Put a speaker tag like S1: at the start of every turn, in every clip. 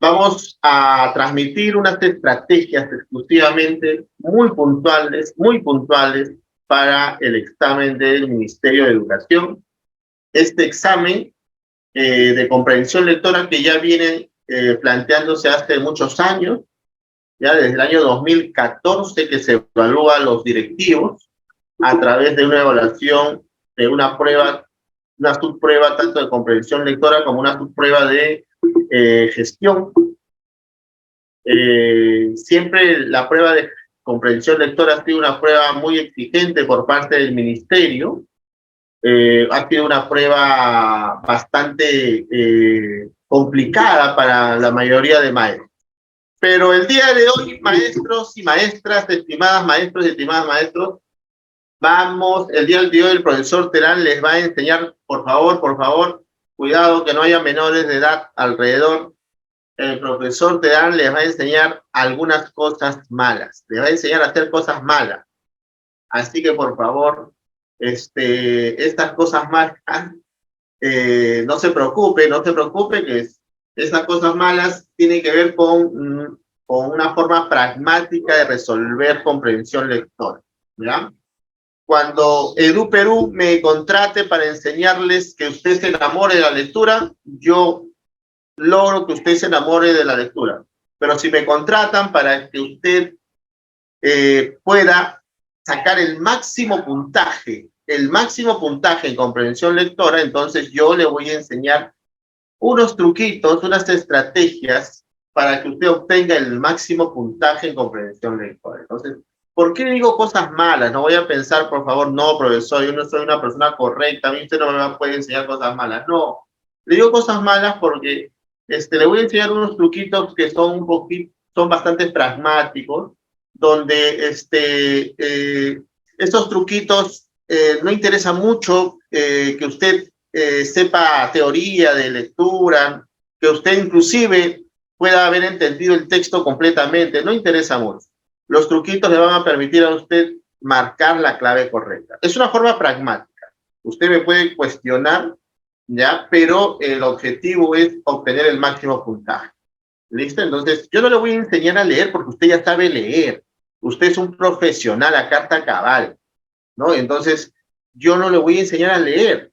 S1: Vamos a transmitir unas estrategias exclusivamente muy puntuales para el examen del Ministerio de Educación. Este examen de comprensión lectora que ya viene planteándose hace muchos años, ya desde el año 2014 que se evalúa a los directivos a través de una evaluación de una prueba, una subprueba tanto de comprensión lectora como una subprueba de gestión. Siempre la prueba de comprensión lectora ha sido una prueba muy exigente por parte del ministerio. Ha sido una prueba bastante complicada para la mayoría de maestros. Pero el día de hoy, maestros y maestras, estimadas maestros y estimadas maestros, el día de hoy el profesor Terán les va a enseñar, por favor, cuidado que no haya menores de edad alrededor. El profesor Terán les va a enseñar algunas cosas malas, les va a enseñar a hacer cosas malas. Así que, por favor, estas cosas malas, no se preocupe, que esas cosas malas tienen que ver con una forma pragmática de resolver comprensión lectora, ¿ya? Cuando Edu Perú me contrate para enseñarles que usted se enamore de la lectura, yo logro que usted se enamore de la lectura. Pero si me contratan para que usted pueda sacar el máximo puntaje en comprensión lectora, entonces yo le voy a enseñar unos truquitos, unas estrategias para que usted obtenga el máximo puntaje en comprensión lectora. Entonces, ¿por qué digo cosas malas? No voy a pensar, por favor, no, profesor, yo no soy una persona correcta, a mí usted no me puede enseñar cosas malas. No, le digo cosas malas porque le voy a enseñar unos truquitos que son son bastante pragmáticos, donde estos truquitos no interesa mucho que usted sepa teoría de lectura, que usted inclusive pueda haber entendido el texto completamente, no interesa mucho. Los truquitos le van a permitir a usted marcar la clave correcta. Es una forma pragmática. Usted me puede cuestionar, ¿ya? Pero el objetivo es obtener el máximo puntaje. ¿Listo? Entonces, yo no le voy a enseñar a leer porque usted ya sabe leer. Usted es un profesional a carta cabal, ¿no? Entonces, yo no le voy a enseñar a leer.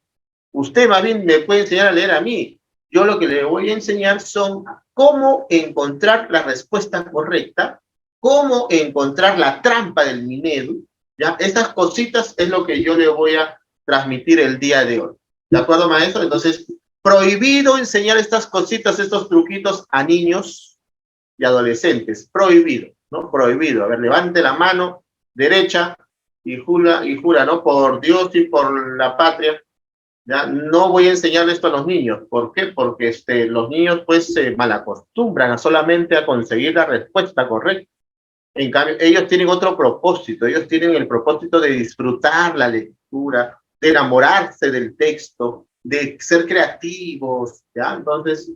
S1: Usted más bien me puede enseñar a leer a mí. Yo lo que le voy a enseñar son cómo encontrar la respuesta correcta, cómo encontrar la trampa del Minedu, ¿ya? Estas cositas es lo que yo le voy a transmitir el día de hoy. ¿De acuerdo, maestro? Entonces, prohibido enseñar estas cositas, estos truquitos a niños y adolescentes. Prohibido, ¿no? Prohibido. A ver, levante la mano derecha y jura, ¿no? Por Dios y por la patria. ¿Ya? No voy a enseñarle esto a los niños. ¿Por qué? Porque los niños pues se malacostumbran solamente a conseguir la respuesta correcta. En cambio, ellos tienen otro propósito. Ellos tienen el propósito de disfrutar la lectura, de enamorarse del texto, de ser creativos, ¿ya? Entonces,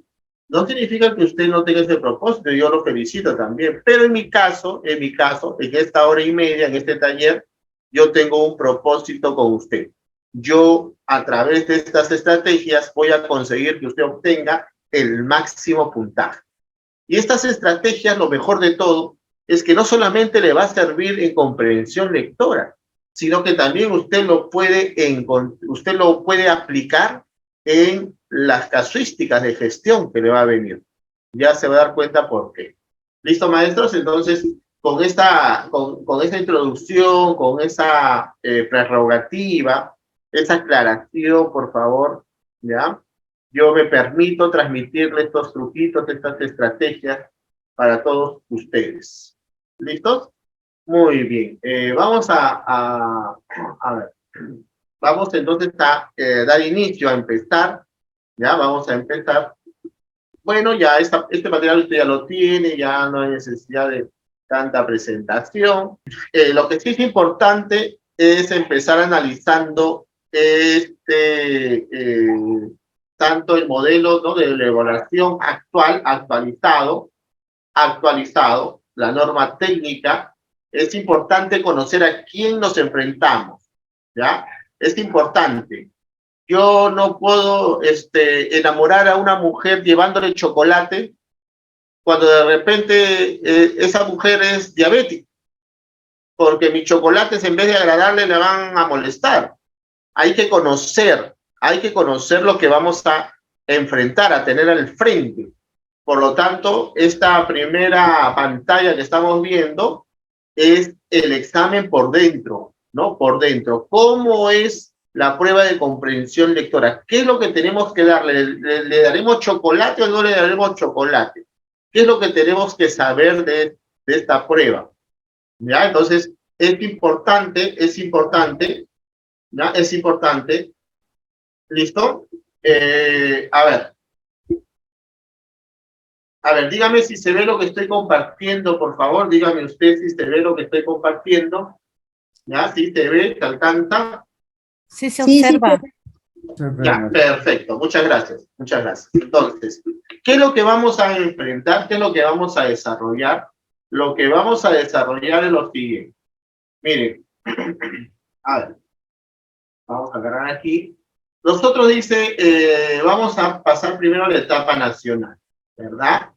S1: no significa que usted no tenga ese propósito. Yo lo felicito también. Pero en mi caso, en esta hora y media, en este taller, yo tengo un propósito con usted. Yo, a través de estas estrategias, voy a conseguir que usted obtenga el máximo puntaje. Y estas estrategias, lo mejor de todo, es que no solamente le va a servir en comprensión lectora, sino que también usted lo puede aplicar en las casuísticas de gestión que le va a venir. Ya se va a dar cuenta por qué. ¿Listo, maestros? Entonces, con esta introducción, con esa prerrogativa, esa aclaración, por favor, ¿ya? Yo me permito transmitirle estos truquitos, estas estrategias para todos ustedes. ¿Listos? Muy bien. Vamos a ver. Vamos entonces a dar inicio, a empezar. Ya, vamos a empezar. Bueno, ya este material usted ya lo tiene, ya no hay necesidad de tanta presentación. Lo que sí es importante es empezar analizando tanto el modelo, ¿no?, de evaluación actualizado, la norma técnica. Es importante conocer a quién nos enfrentamos, ¿ya? Es importante. Yo no puedo enamorar a una mujer llevándole chocolate cuando de repente esa mujer es diabética, porque mis chocolates en vez de agradarle le van a molestar. Hay que conocer lo que vamos a enfrentar, a tener al frente. Por lo tanto, esta primera pantalla que estamos viendo es el examen por dentro, ¿no? Por dentro. ¿Cómo es la prueba de comprensión lectora? ¿Qué es lo que tenemos que darle? ¿Le daremos chocolate o no le daremos chocolate? ¿Qué es lo que tenemos que saber de esta prueba? ¿Ya? Entonces, es importante, ¿ya? Es importante. ¿Listo? A ver, dígame si se ve lo que estoy compartiendo, por favor. Dígame usted si se ve lo que estoy compartiendo. ¿Ya? ¿Sí se ve? ¿Se alcanza?
S2: Sí, se observa.
S1: Ya, perfecto. Muchas gracias. Muchas gracias. Entonces, ¿qué es lo que vamos a enfrentar? ¿Qué es lo que vamos a desarrollar? Lo que vamos a desarrollar es lo siguiente. Miren, a ver, vamos a agarrar aquí. Nosotros dice, vamos a pasar primero a la etapa nacional, ¿verdad?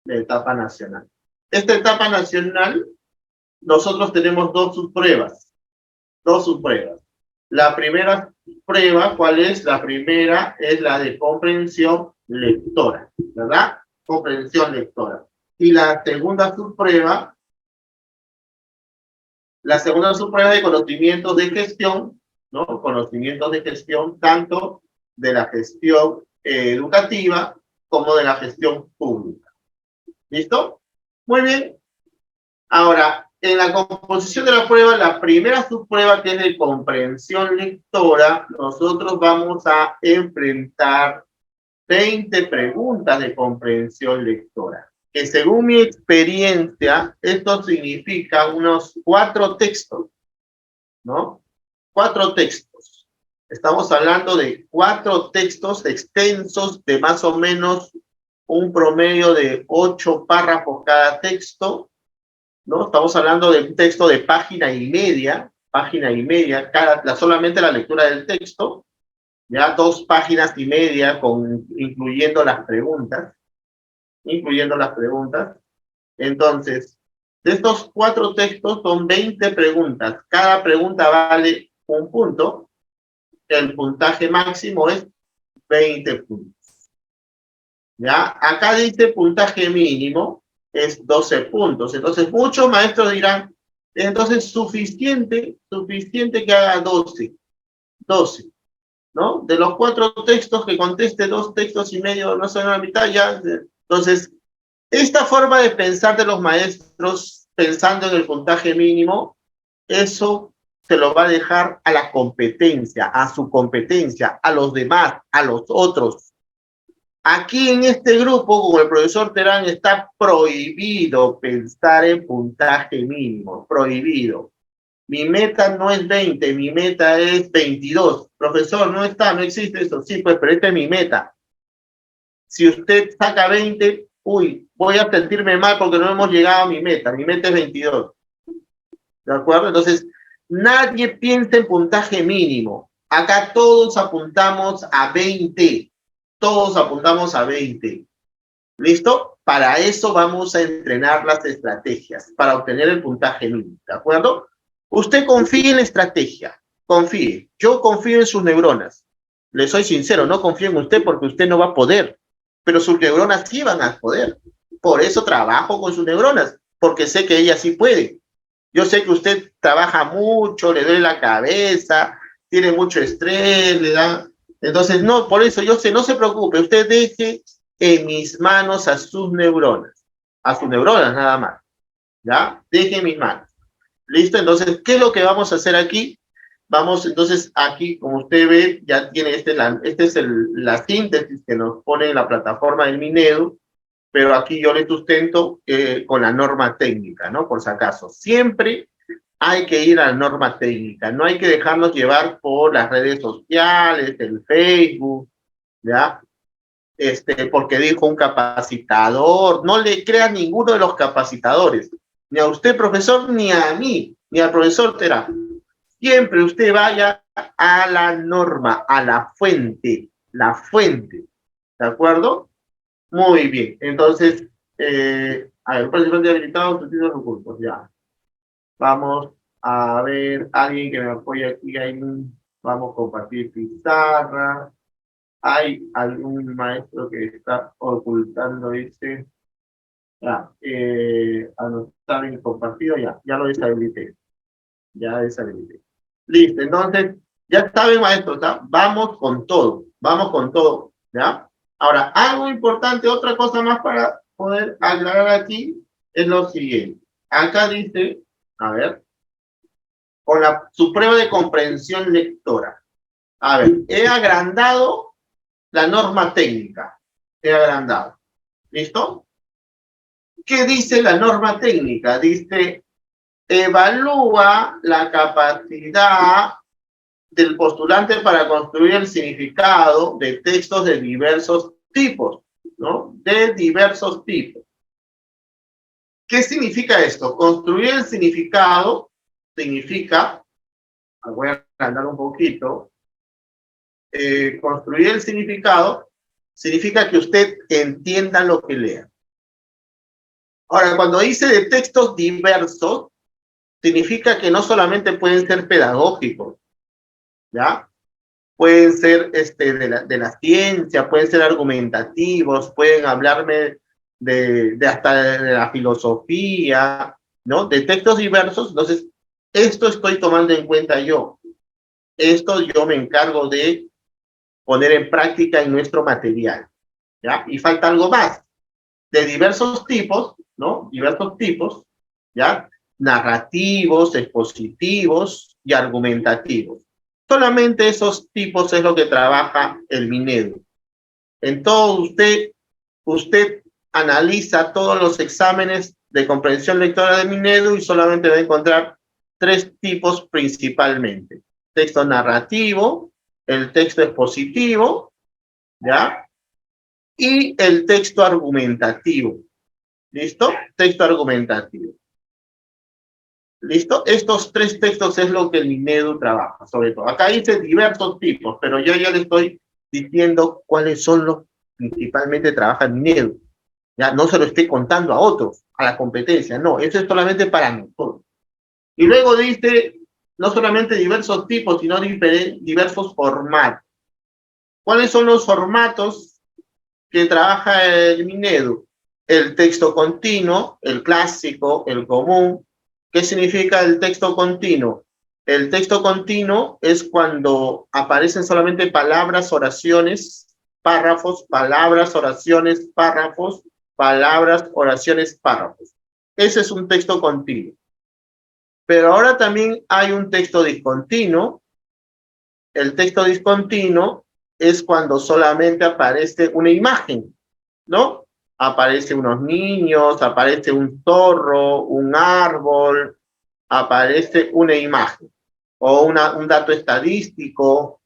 S1: La etapa nacional. Esta etapa nacional, nosotros tenemos dos subpruebas. La primera prueba, ¿cuál es? La primera es la de comprensión lectora, ¿verdad? Comprensión lectora. Y la segunda subprueba de conocimientos de gestión, ¿no? Conocimientos de gestión tanto de la gestión educativa como de la gestión pública. ¿Listo? Muy bien. Ahora, en la composición de la prueba, la primera subprueba, que es de comprensión lectora, nosotros vamos a enfrentar 20 preguntas de comprensión lectora, que según mi experiencia, esto significa unos 4 textos, ¿no? 4 textos. Estamos hablando de 4 textos extensos de más o menos un promedio de 8 párrafos cada texto, ¿no? Estamos hablando de un texto de página y media, solamente la lectura del texto, ya 2 páginas y media incluyendo las preguntas. Entonces, de estos 4 textos son 20 preguntas. Cada pregunta vale 1 punto. El puntaje máximo es 20 puntos. ¿Ya? Acá dice puntaje mínimo es 12 puntos. Entonces, muchos maestros dirán, entonces suficiente que haga 12, ¿no? De los 4 textos que conteste 2 textos y medio, no son la mitad, ya. Entonces, esta forma de pensar de los maestros, pensando en el puntaje mínimo, eso se lo va a dejar a la competencia, a su competencia, a los demás, a los otros. Aquí en este grupo, como el profesor Terán, está prohibido pensar en puntaje mínimo, prohibido. Mi meta no es 20, mi meta es 22. Profesor, no existe eso. Sí, pues, pero esta es mi meta. Si usted saca 20, uy, voy a sentirme mal porque no hemos llegado a mi meta es 22. ¿De acuerdo? Entonces, nadie piensa en puntaje mínimo. Acá todos apuntamos a 20. Todos apuntamos a 20. ¿Listo? Para eso vamos a entrenar las estrategias, para obtener el puntaje mínimo. ¿De acuerdo? Usted confíe en la estrategia. Confíe. Yo confío en sus neuronas. Le soy sincero, no confío en usted porque usted no va a poder. Pero sus neuronas sí van a poder. Por eso trabajo con sus neuronas, porque sé que ellas sí pueden. Yo sé que usted trabaja mucho, le duele la cabeza, tiene mucho estrés, le da... Entonces, no, por eso yo sé, no se preocupe, usted deje en mis manos a sus neuronas nada más, ¿ya? Deje en mis manos. ¿Listo? Entonces, ¿qué es lo que vamos a hacer aquí? Vamos, entonces, aquí, como usted ve, ya tiene la síntesis que nos pone en la plataforma del Minedu, pero aquí yo le sustento con la norma técnica, ¿no? Por si acaso. Siempre hay que ir a la norma técnica, no hay que dejarnos llevar por las redes sociales, el Facebook, ¿ya? Porque dijo un capacitador, no le crea a ninguno de los capacitadores, ni a usted, profesor, ni a mí, ni al profesor Terán. Siempre usted vaya a la norma, a la fuente, ¿de acuerdo? Muy bien, entonces, A ver, participante habilitado, sus títulos ocultos, ya. Vamos a ver, alguien que me apoye aquí, vamos a compartir pizarra. Hay algún maestro que está ocultando, dice, ya, anotar en compartido, ya lo deshabilité, ya deshabilité. Listo, entonces, ya saben, maestros, ¿ya? Vamos con todo, ¿ya? Ahora, algo importante, otra cosa más para poder aclarar aquí, es lo siguiente. Acá dice, a ver, con su prueba de comprensión lectora. A ver, he agrandado la norma técnica. He agrandado. ¿Listo? ¿Qué dice la norma técnica? Dice, evalúa la capacidad del postulante para construir el significado de textos de diversos tipos, ¿no? De diversos tipos. ¿Qué significa esto? Construir el significado significa, voy a agrandar un poquito, construir el significado significa que usted entienda lo que lea. Ahora, cuando dice de textos diversos, significa que no solamente pueden ser pedagógicos, ¿ya? Pueden ser de la ciencia, pueden ser argumentativos, pueden hablarme hasta de la filosofía, ¿no? De textos diversos. Entonces, esto estoy tomando en cuenta yo. Esto yo me encargo de poner en práctica en nuestro material, ¿ya? Y falta algo más, de diversos tipos, ¿no? Diversos tipos, ¿ya? Narrativos, expositivos y argumentativos. Solamente esos tipos es lo que trabaja el Minedu. Entonces, usted analiza todos los exámenes de comprensión lectora de Minedu y solamente va a encontrar 3 tipos principalmente. Texto narrativo, el texto expositivo, ¿ya? Y el texto argumentativo. ¿Listo? Texto argumentativo. ¿Listo? Estos 3 textos es lo que el Minedu trabaja, sobre todo. Acá dice diversos tipos, pero yo ya le estoy diciendo cuáles son los principalmente trabaja el Minedu. Ya no se lo estoy contando a otros, a la competencia, no, eso es solamente para nosotros. Y luego dice, no solamente diversos tipos, sino diversos formatos. ¿Cuáles son los formatos que trabaja el Minedu? El texto continuo, el clásico, el común. ¿Qué significa el texto continuo? El texto continuo es cuando aparecen solamente palabras, oraciones, párrafos, palabras, oraciones, párrafos, palabras, oraciones, párrafos. Ese es un texto continuo. Pero ahora también hay un texto discontinuo. El texto discontinuo es cuando solamente aparece una imagen, ¿no? Aparecen unos niños, aparece un zorro, un árbol, aparece una imagen o un dato estadístico,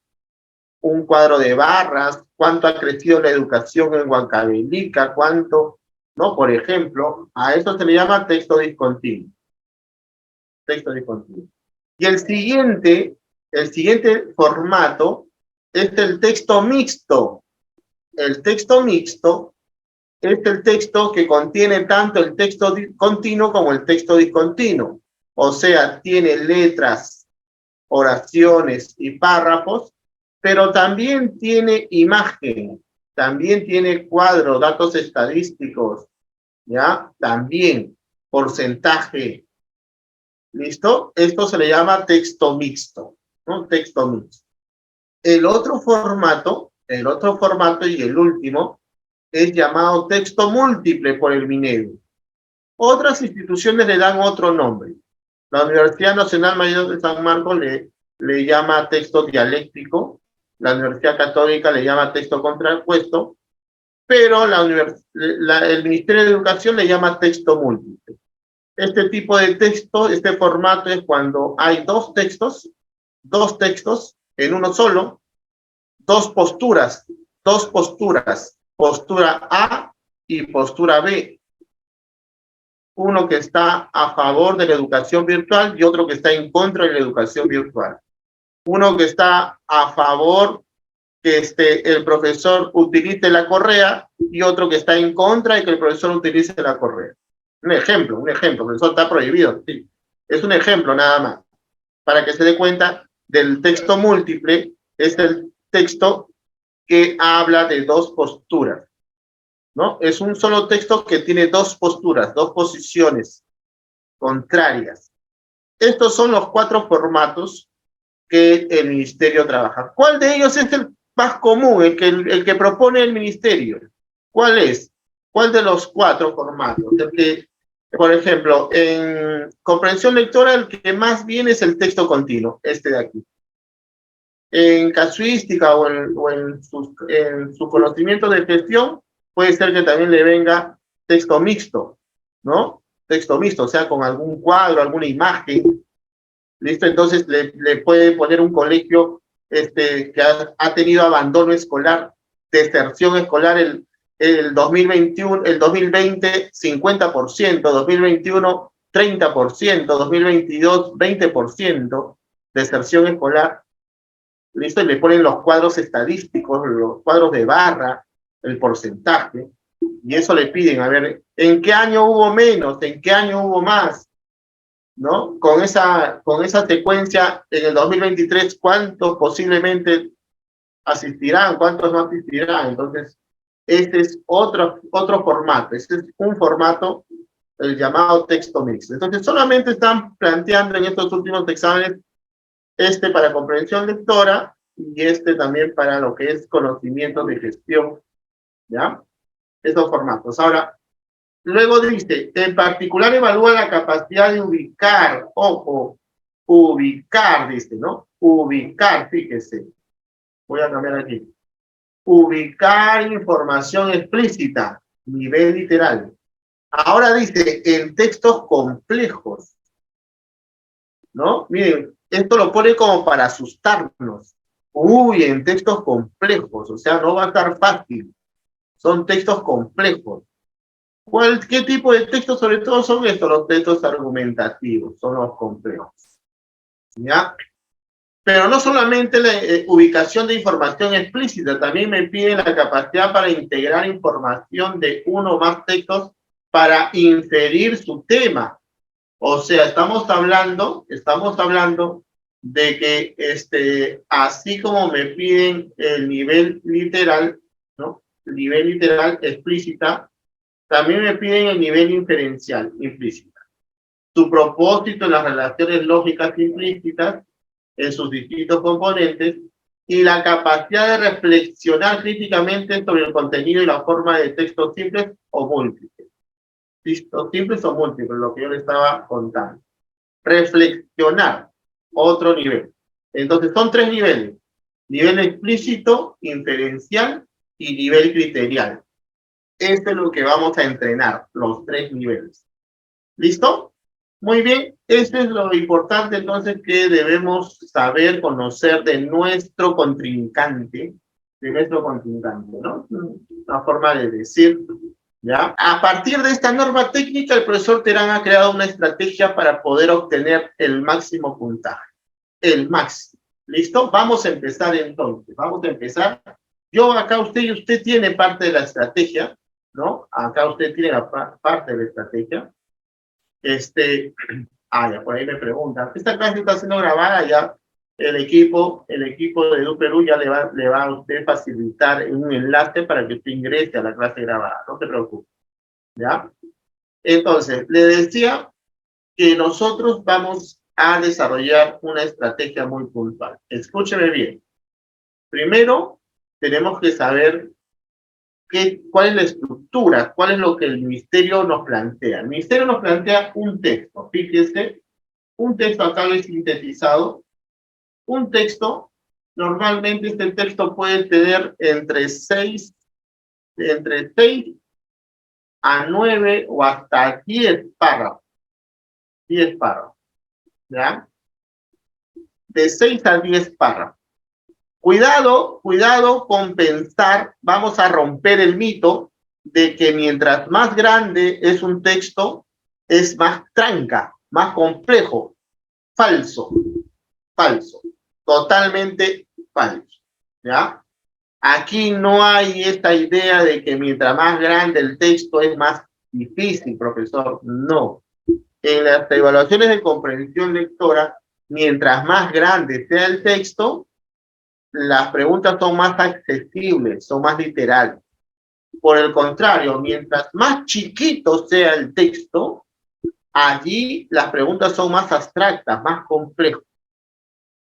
S1: un cuadro de barras, cuánto ha crecido la educación en Huancavelica, cuánto, ¿no? Por ejemplo, a eso se le llama texto discontinuo. Texto discontinuo. Y el siguiente formato es el texto mixto. El texto mixto es el texto que contiene tanto el texto continuo como el texto discontinuo. O sea, tiene letras, oraciones y párrafos, pero también tiene imagen, también tiene cuadro, datos estadísticos, ¿ya? También porcentaje. ¿Listo? Esto se le llama texto mixto, ¿no? Texto mixto. El otro formato y el último, es llamado texto múltiple por el Minedu. Otras instituciones le dan otro nombre. La Universidad Nacional Mayor de San Marcos le llama texto dialéctico, la Universidad Católica le llama texto contrapuesto, pero el Ministerio de Educación le llama texto múltiple. Este tipo de texto, este formato es cuando hay dos textos en uno solo, dos posturas, postura A y postura B. Uno que está a favor de la educación virtual y otro que está en contra de la educación virtual. Uno que está a favor que el profesor utilice la correa y otro que está en contra de que el profesor utilice la correa. Un ejemplo, el profesor está prohibido, sí. Es un ejemplo nada más, para que se dé cuenta del texto múltiple, es el texto que habla de dos posturas, ¿no? Es un solo texto que tiene dos posturas, dos posiciones contrarias. Estos son los 4 formatos que el ministerio trabaja. ¿Cuál de ellos es el más común, el que propone el ministerio? ¿Cuál es? ¿Cuál de los 4 formatos? El que, por ejemplo, en comprensión lectora, el que más viene es el texto continuo, este de aquí. En casuística en su conocimiento de gestión, puede ser que también le venga texto mixto, ¿no? Texto mixto, o sea, con algún cuadro, alguna imagen. ¿Listo? Entonces le puede poner un colegio que ha tenido abandono escolar, deserción escolar el 2021, el 2020, 50%, 2021, 30%, 2022, 20%, deserción escolar. ¿Listo? Y le ponen los cuadros estadísticos, los cuadros de barra, el porcentaje, y eso le piden, a ver, ¿en qué año hubo menos? ¿En qué año hubo más? ¿No? Con esa secuencia, en el 2023, ¿cuántos posiblemente asistirán? ¿Cuántos no asistirán? Entonces, este es otro formato. Este es un formato, el llamado texto mixto. Entonces, solamente están planteando en estos últimos exámenes para comprensión lectora y también para lo que es conocimiento de gestión, ¿ya? Esos formatos. Ahora, luego dice, en particular evalúa la capacidad de ubicar, ojo, ubicar, dice, ¿no? Ubicar, fíjese. Voy a cambiar aquí. Ubicar información explícita, nivel literal. Ahora dice, en textos complejos, ¿no? Miren, esto lo pone como para asustarnos. Uy, en textos complejos, o sea, no va a estar fácil. Son textos complejos. ¿Qué tipo de textos sobre todo son estos? Los textos argumentativos, son los complejos. ¿Ya? Pero no solamente la ubicación de información explícita, también me pide la capacidad para integrar información de uno o más textos para inferir su tema. O sea, estamos hablando de que así como me piden el nivel literal, ¿no? El nivel literal explícita, también me piden el nivel inferencial implícita. Su propósito en las relaciones lógicas implícitas, en sus distintos componentes, y la capacidad de reflexionar críticamente sobre el contenido y la forma de textos simples o múltiples. Textos simples o múltiples, lo que yo le estaba contando. Reflexionar, otro nivel. Entonces, son 3 niveles. Nivel explícito, inferencial y nivel criterial. Esto es lo que vamos a entrenar, los 3 niveles. ¿Listo? Muy bien, eso es lo importante entonces que debemos saber, conocer de nuestro contrincante, ¿no? Una forma de decir, ¿ya? A partir de esta norma técnica, el profesor Terán ha creado una estrategia para poder obtener el máximo puntaje. El máximo. ¿Listo? Vamos a empezar entonces, vamos a empezar. Yo acá usted tiene parte de la estrategia, ¿no? Acá usted tiene la parte de la estrategia. Ya por ahí me preguntan. Esta clase está siendo grabada ya. El equipo de EduPerú ya le va a usted facilitar un enlace para que usted ingrese a la clase grabada. No te preocupes. ¿Ya? Entonces, le decía que nosotros vamos a desarrollar una estrategia muy puntual. Escúcheme bien. Primero, tenemos que saber cuál es la estructura, cuál es lo que el ministerio nos plantea. El ministerio nos plantea un texto, fíjese, un texto acá lo he sintetizado. Un texto, normalmente este texto puede tener entre 6 a 9 o hasta 10 párrafos. 10 párrafos, ¿ya? De 6 a 10 párrafos. Cuidado con pensar, vamos a romper el mito de que mientras más grande es un texto, es más tranca, más complejo. Falso, totalmente falso, ¿ya? Aquí no hay esta idea de que mientras más grande el texto es más difícil, profesor. No. En las evaluaciones de comprensión lectora, mientras más grande sea el texto, las preguntas son más accesibles, son más literales. Por el contrario, mientras más chiquito sea el texto, allí las preguntas son más abstractas, más complejas,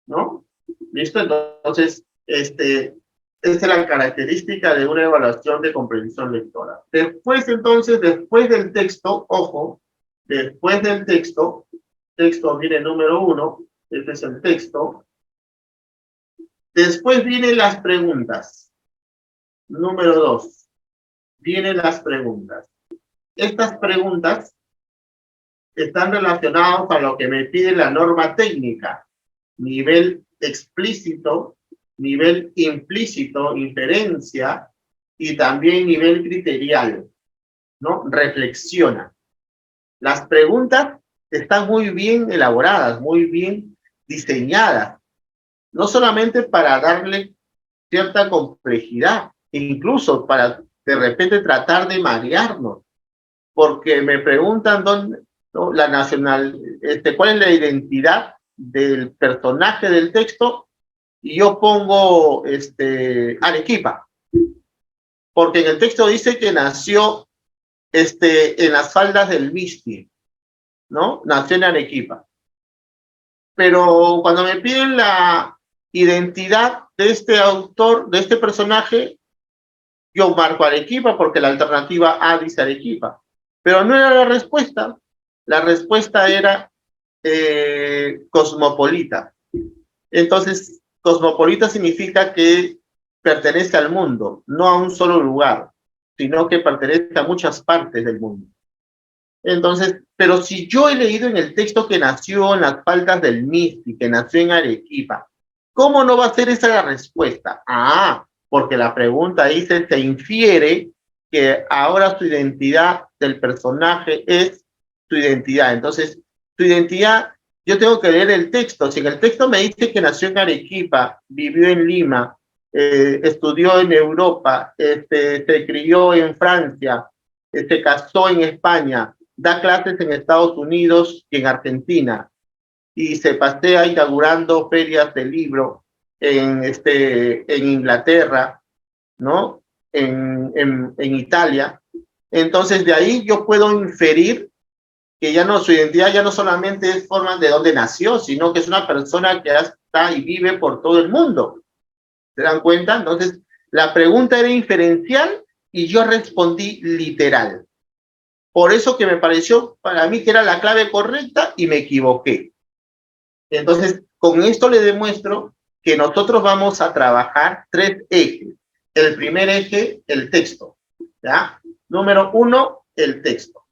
S1: ¿no? ¿Listo? Entonces, esta es la característica de una evaluación de comprensión lectora. Después, entonces, después del texto, ojo, después del texto viene número 1, este es el texto. Después vienen las preguntas. Número 2, vienen las preguntas. Estas preguntas están relacionadas a lo que me pide la norma técnica, nivel explícito, nivel implícito, inferencia, y también nivel criterial, ¿no? Reflexiona. Las preguntas están muy bien elaboradas, muy bien diseñadas, no solamente para darle cierta complejidad, incluso para de repente tratar de marearnos, porque me preguntan dónde, ¿no? La nacional, cuál es la identidad del personaje del texto, y yo pongo Arequipa, porque en el texto dice que nació en las faldas del Misti, ¿no? Nació en Arequipa. Pero cuando me piden la identidad de este autor, de este personaje, yo marco Arequipa porque la alternativa A dice Arequipa. Pero no era la respuesta era cosmopolita. Entonces, cosmopolita significa que pertenece al mundo, no a un solo lugar, sino que pertenece a muchas partes del mundo. Entonces, pero si yo he leído en el texto que nació en las faldas del Misti, que nació en Arequipa, ¿cómo no va a ser esa la respuesta? Ah, porque la pregunta dice, se infiere que ahora su identidad del personaje es su identidad. Entonces, su identidad, yo tengo que leer el texto. Si en el texto me dice que nació en Arequipa, vivió en Lima, estudió en Europa, se crió en Francia, se casó en España, da clases en Estados Unidos y en Argentina, y se pasea inaugurando ferias de libro en Inglaterra, ¿no? En Italia. Entonces, de ahí yo puedo inferir que ya no, su identidad ya no solamente es forma de dónde nació, sino que es una persona que está y vive por todo el mundo. ¿Se dan cuenta? Entonces, la pregunta era inferencial y yo respondí literal. Por eso que me pareció para mí que era la clave correcta y me equivoqué. Entonces, con esto le demuestro que nosotros vamos a trabajar 3 ejes. El primer eje, el texto, ¿ya? Número 1, el texto,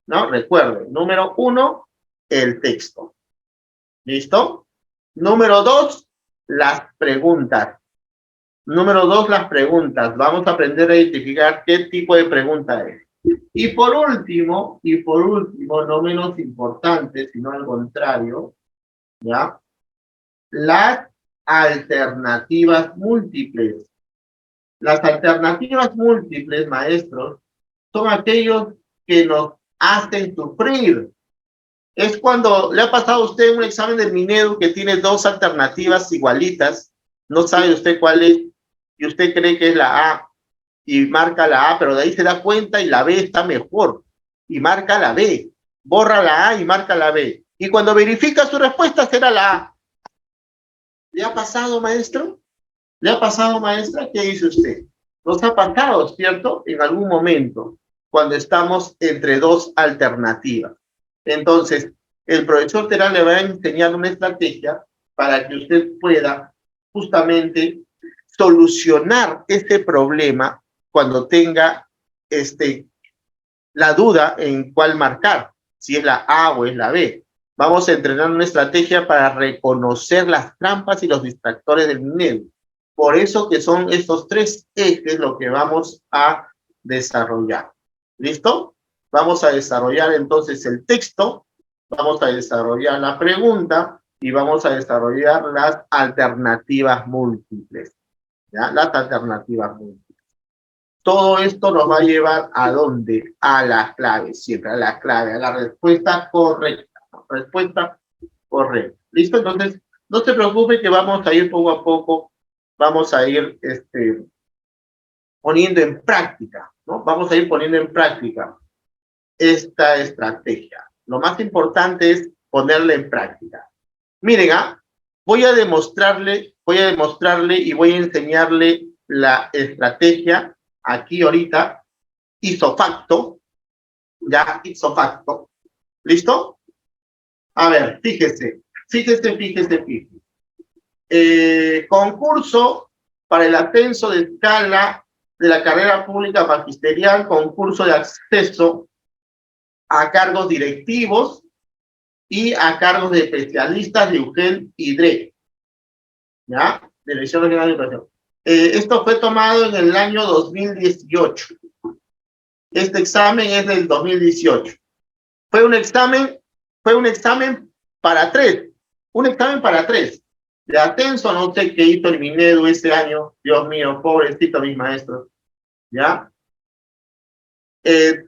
S1: ¿no? Recuerden, número 1, el texto. ¿Listo? Número 2, las preguntas. Número 2, las preguntas. Vamos a aprender a identificar qué tipo de pregunta es. Y por último, no menos importante, sino al contrario, ¿ya? Las alternativas múltiples. Las alternativas múltiples, maestros, son aquellos que nos hacen sufrir. Es cuando le ha pasado a usted un examen del Minedu que tiene 2 alternativas igualitas, no sabe usted cuál es, y usted cree que es la A, y marca la A, pero de ahí se da cuenta y la B está mejor, y marca la B, borra la A y marca la B, y cuando verifica su respuesta será la A. ¿Le ha pasado, maestro? ¿Le ha pasado, maestra? ¿Qué dice usted? Nos ha pasado, ¿cierto? En algún momento, cuando estamos entre 2 alternativas. Entonces, el profesor Terán le va a enseñar una estrategia para que usted pueda justamente solucionar este problema cuando tenga la duda en cuál marcar, si es la A o es la B. Vamos a entrenar una estrategia para reconocer las trampas y los distractores del Minedu. Por eso que son estos 3 ejes lo que vamos a desarrollar. ¿Listo? Vamos a desarrollar entonces el texto, vamos a desarrollar la pregunta y vamos a desarrollar las alternativas múltiples. ¿ya? Las alternativas múltiples. Todo esto nos va a llevar ¿a dónde? A las claves, siempre a las claves, a la respuesta correcta. Respuesta correcta. ¿Listo? Entonces, no se preocupe que vamos a ir poco a poco, vamos a ir poniendo en práctica, ¿no? Vamos a ir poniendo en práctica esta estrategia. Lo más importante es ponerla en práctica. Miren, voy a demostrarle y voy a enseñarle la estrategia aquí ahorita, ipso facto, ya, ipso facto. ¿Listo? A ver, fíjese. Concurso para el ascenso de escala de la carrera pública magisterial, concurso de acceso a cargos directivos y a cargos de especialistas de UGEL y DRE, ¿ya? Dirección Regional de Educación. Esto fue tomado en el año 2018. Este examen es del 2018. Fue un examen para tres. Un examen para tres. De ascenso, no sé qué hizo el Minedu ese año. Dios mío, pobrecito mis maestros. ¿Ya?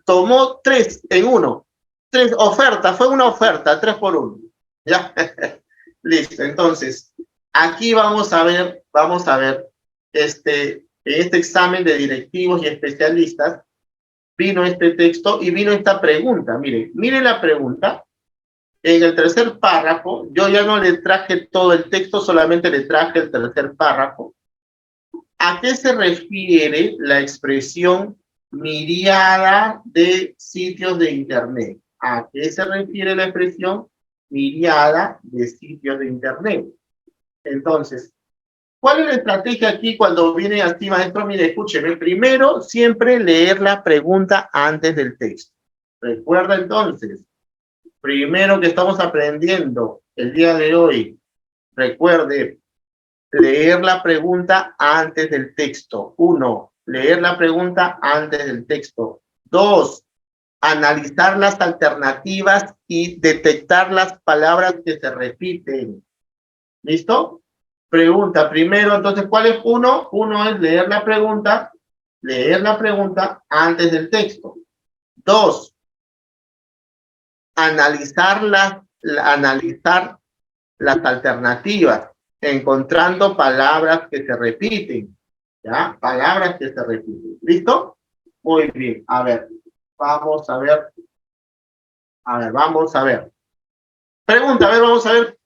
S1: Tomó 3 en 1. 3 ofertas, fue una oferta, 3 por 1. ¿Ya? Listo, entonces, aquí vamos a ver, en este examen de directivos y especialistas, vino este texto y vino esta pregunta. Miren la pregunta. En el tercer párrafo, yo ya no le traje todo el texto, solamente le traje el tercer párrafo. ¿A qué se refiere la expresión miriada de sitios de Internet? ¿A qué se refiere la expresión miriada de sitios de Internet? Entonces, ¿cuál es la estrategia aquí cuando viene así, maestro? Mire, escúcheme. Primero, siempre leer la pregunta antes del texto. Recuerda entonces, primero que estamos aprendiendo el día de hoy, recuerde, leer la pregunta antes del texto. 1, leer la pregunta antes del texto. 2, analizar las alternativas y detectar las palabras que se repiten. ¿Listo? Pregunta, primero, entonces, ¿cuál es 1? 1 es leer la pregunta antes del texto. 2, analizar las alternativas, encontrando palabras que se repiten, ¿ya? Palabras que se repiten. ¿Listo? Muy bien. A ver, vamos a ver. Pregunta, a ver, vamos a ver.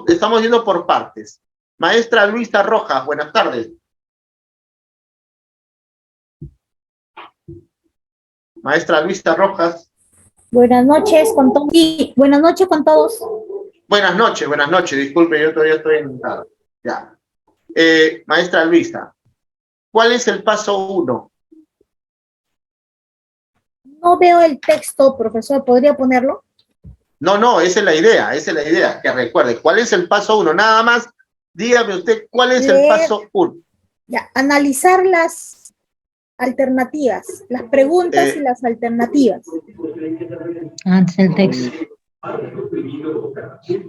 S1: Estamos yendo por partes. Maestra Luisa Rojas, buenas tardes. Maestra Luisa Rojas.
S2: Buenas noches con todos. Sí, buenas noches con todos.
S1: Buenas noches. Disculpe, yo todavía estoy en casa. Ya. Maestra Luisa, ¿cuál es el paso 1?
S2: No veo el texto, profesor. ¿Podría ponerlo?
S1: No, esa es la idea, que recuerde. ¿Cuál es el paso 1? Nada más, dígame usted, ¿cuál es el paso 1?
S2: Ya, analizar las alternativas, las preguntas y las alternativas.
S3: Antes del texto.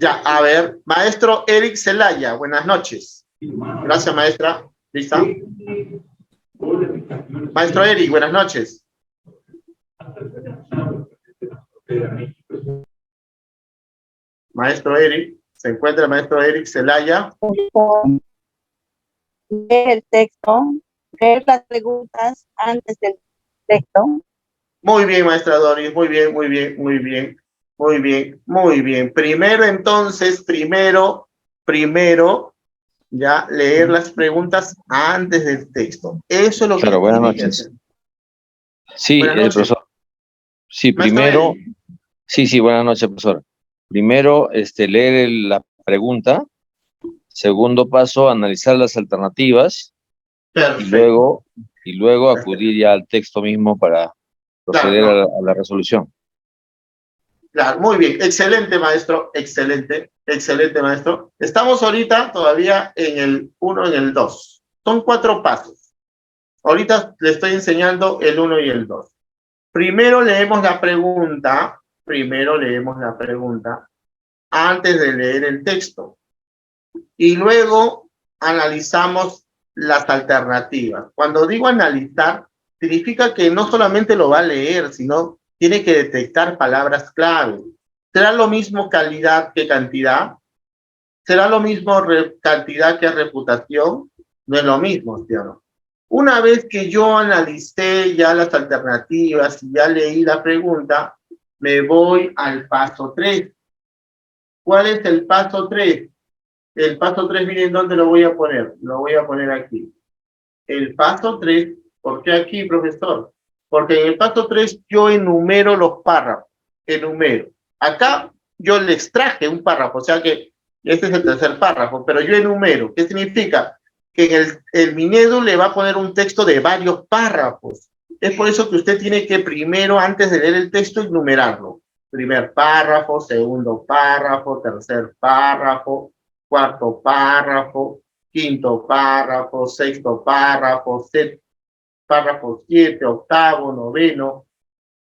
S1: Ya, a ver, maestro Eric Zelaya, buenas noches. Gracias, maestra. ¿Lista? Maestro Eric, buenas noches. Maestro Eric, ¿se encuentra el maestro Eric Zelaya?
S4: Leer el texto, leer las preguntas antes del texto.
S1: Muy bien, maestra Doris, muy bien. Primero, entonces, ya, leer las preguntas antes del texto. Eso es lo que...
S5: Claro, buenas noches. Sí, profesor. Sí, primero... Sí, buenas noches, profesor. Primero, leer la pregunta. Segundo paso, analizar las alternativas.
S1: Perfecto.
S5: Y luego acudir ya al texto mismo para proceder a la resolución.
S1: Claro, muy bien. Excelente, maestro. Excelente, maestro. Estamos ahorita todavía en el 1 y el 2. Son 4 pasos. Ahorita le estoy enseñando el 1 y el 2. Primero leemos la pregunta antes de leer el texto. Y luego analizamos las alternativas. Cuando digo analizar, significa que no solamente lo va a leer, sino tiene que detectar palabras clave. ¿Será lo mismo calidad que cantidad? ¿Será lo mismo cantidad que reputación? No es lo mismo, ¿sí o no? Una vez que yo analicé ya las alternativas y ya leí la pregunta, me voy al paso 3. ¿Cuál es el paso 3? El paso 3, miren dónde lo voy a poner. Lo voy a poner aquí. El paso 3, ¿por qué aquí, profesor? Porque en el paso 3 yo enumero los párrafos. Enumero. Acá yo le extraje un párrafo, o sea que este es el tercer párrafo, pero yo enumero. ¿Qué significa? Que en el Minedu le va a poner un texto de varios párrafos. Es por eso que usted tiene que primero, antes de leer el texto, enumerarlo. Primer párrafo, segundo párrafo, tercer párrafo, cuarto párrafo, quinto párrafo, sexto párrafo, párrafo 7, octavo, noveno.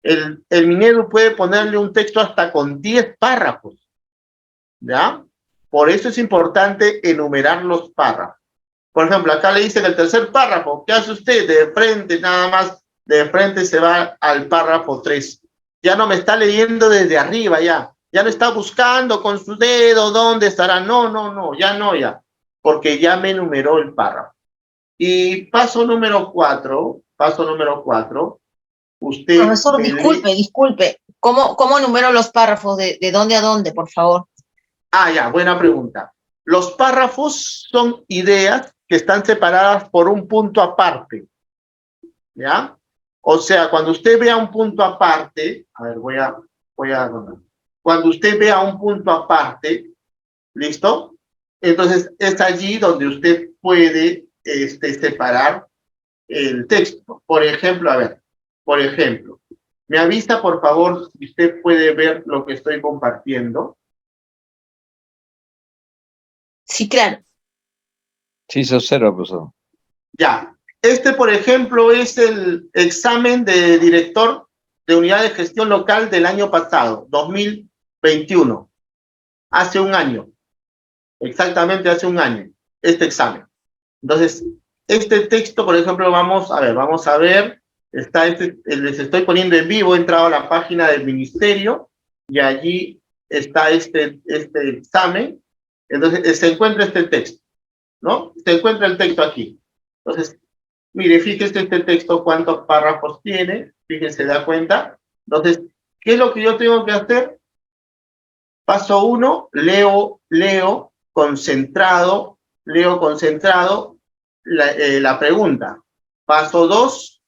S1: El Minedu puede ponerle un texto hasta con 10 párrafos, ¿ya? Por eso es importante enumerar los párrafos. Por ejemplo, acá le dice que el tercer párrafo, ¿qué hace usted? De frente, nada más, de frente se va al párrafo 3. Ya no me está leyendo desde arriba, ya no está buscando con su dedo dónde estará. No, ya. Porque ya me enumeró el párrafo. Y paso número 4, usted...
S6: Profesor, disculpe. ¿Cómo numero los párrafos? ¿De dónde a dónde, por favor?
S1: Ya, buena pregunta. Los párrafos son ideas que están separadas por un punto aparte, ¿ya? O sea, cuando usted vea un punto aparte, a ver, cuando usted vea un punto aparte, ¿listo? Entonces es allí donde usted puede separar el texto. Por ejemplo, me avisa por favor si usted puede ver lo que estoy compartiendo.
S6: Sí, claro.
S5: Sí, se observa, profesor.
S1: Ya. Por ejemplo, es el examen de director de unidad de gestión local del año pasado, 2021. Hace un año. Exactamente hace un año, este examen. Entonces, este texto, por ejemplo, vamos a ver, les estoy poniendo en vivo, he entrado a la página del ministerio y allí está este examen. Entonces, se encuentra este texto, ¿no? Se encuentra el texto aquí. Entonces, mire, fíjese este texto cuántos párrafos tiene, fíjense, ¿da cuenta? Entonces, ¿qué es lo que yo tengo que hacer? Paso 1, leo concentrado la pregunta. Paso 2,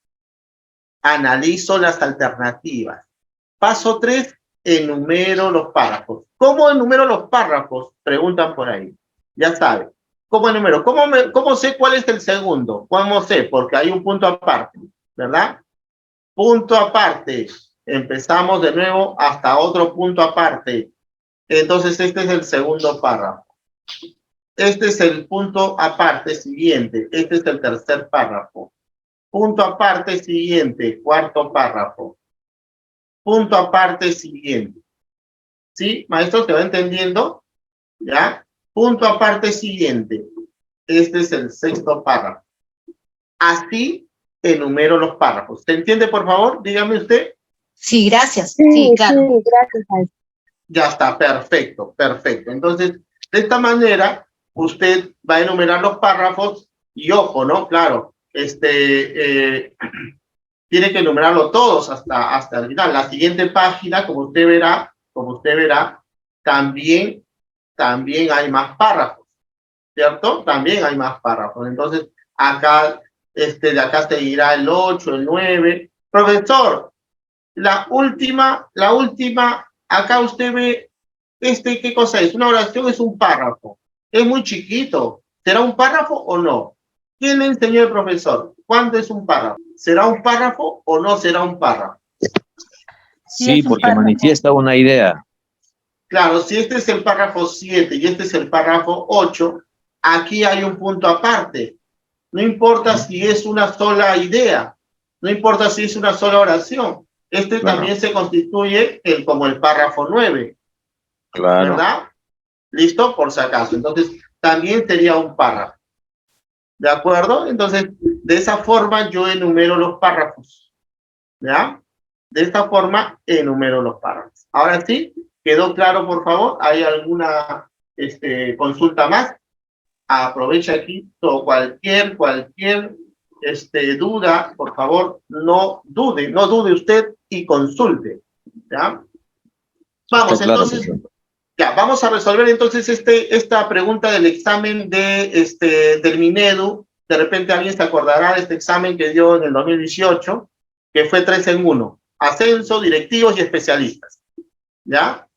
S1: analizo las alternativas. Paso 3, enumero los párrafos. ¿Cómo enumero los párrafos? Preguntan por ahí. Ya saben. ¿Cómo enumero? ¿Cómo sé cuál es el segundo? ¿Cómo sé? Porque hay un punto aparte, ¿verdad? Punto aparte. Empezamos de nuevo hasta otro punto aparte. Entonces, este es el segundo párrafo. Este es el punto aparte siguiente. Este es el tercer párrafo. Punto aparte siguiente, cuarto párrafo. Punto aparte siguiente. ¿Sí, maestro? ¿Se va entendiendo? ¿Ya? Punto aparte siguiente. Este es el sexto párrafo. Así enumero los párrafos. ¿Se entiende, por favor? Dígame usted.
S6: Sí, gracias. Sí, claro.
S2: Sí, gracias, maestro.
S1: Ya está, perfecto. Entonces, de esta manera, usted va a enumerar los párrafos y ojo, ¿no? Claro, tiene que enumerarlo todos hasta el final. La siguiente página, como usted verá, también hay más párrafos, ¿cierto? También hay más párrafos. Entonces, acá, de acá seguirá el 8, el 9. Profesor, la última, acá usted ve, ¿qué cosa es? Una oración, es un párrafo. Es muy chiquito. ¿Será un párrafo o no? ¿Quién le enseñó el profesor? ¿Cuánto es un párrafo? ¿Será un párrafo o no será un párrafo?
S5: Sí, porque manifiesta una idea.
S1: Claro, si este es el párrafo 7 y este es el párrafo 8, aquí hay un punto aparte. No importa si es una sola idea, no importa si es una sola oración. Claro. También se constituye como el párrafo 9. Claro. ¿Verdad? ¿Listo? Por si acaso. Entonces, también sería un párrafo. ¿De acuerdo? Entonces, de esa forma yo enumero los párrafos. ¿Ya? De esta forma enumero los párrafos. Ahora sí, ¿quedó claro, por favor? ¿Hay alguna consulta más? Aprovecha aquí cualquier duda, por favor, no dude usted y consulte. ¿Ya? Vamos,
S5: claro,
S1: entonces, ya, vamos a resolver entonces esta pregunta del examen del Minedu. De repente alguien se acordará de este examen que dio en el 2018, que fue 3 en 1. Ascenso, directivos y especialistas. ¿Ya?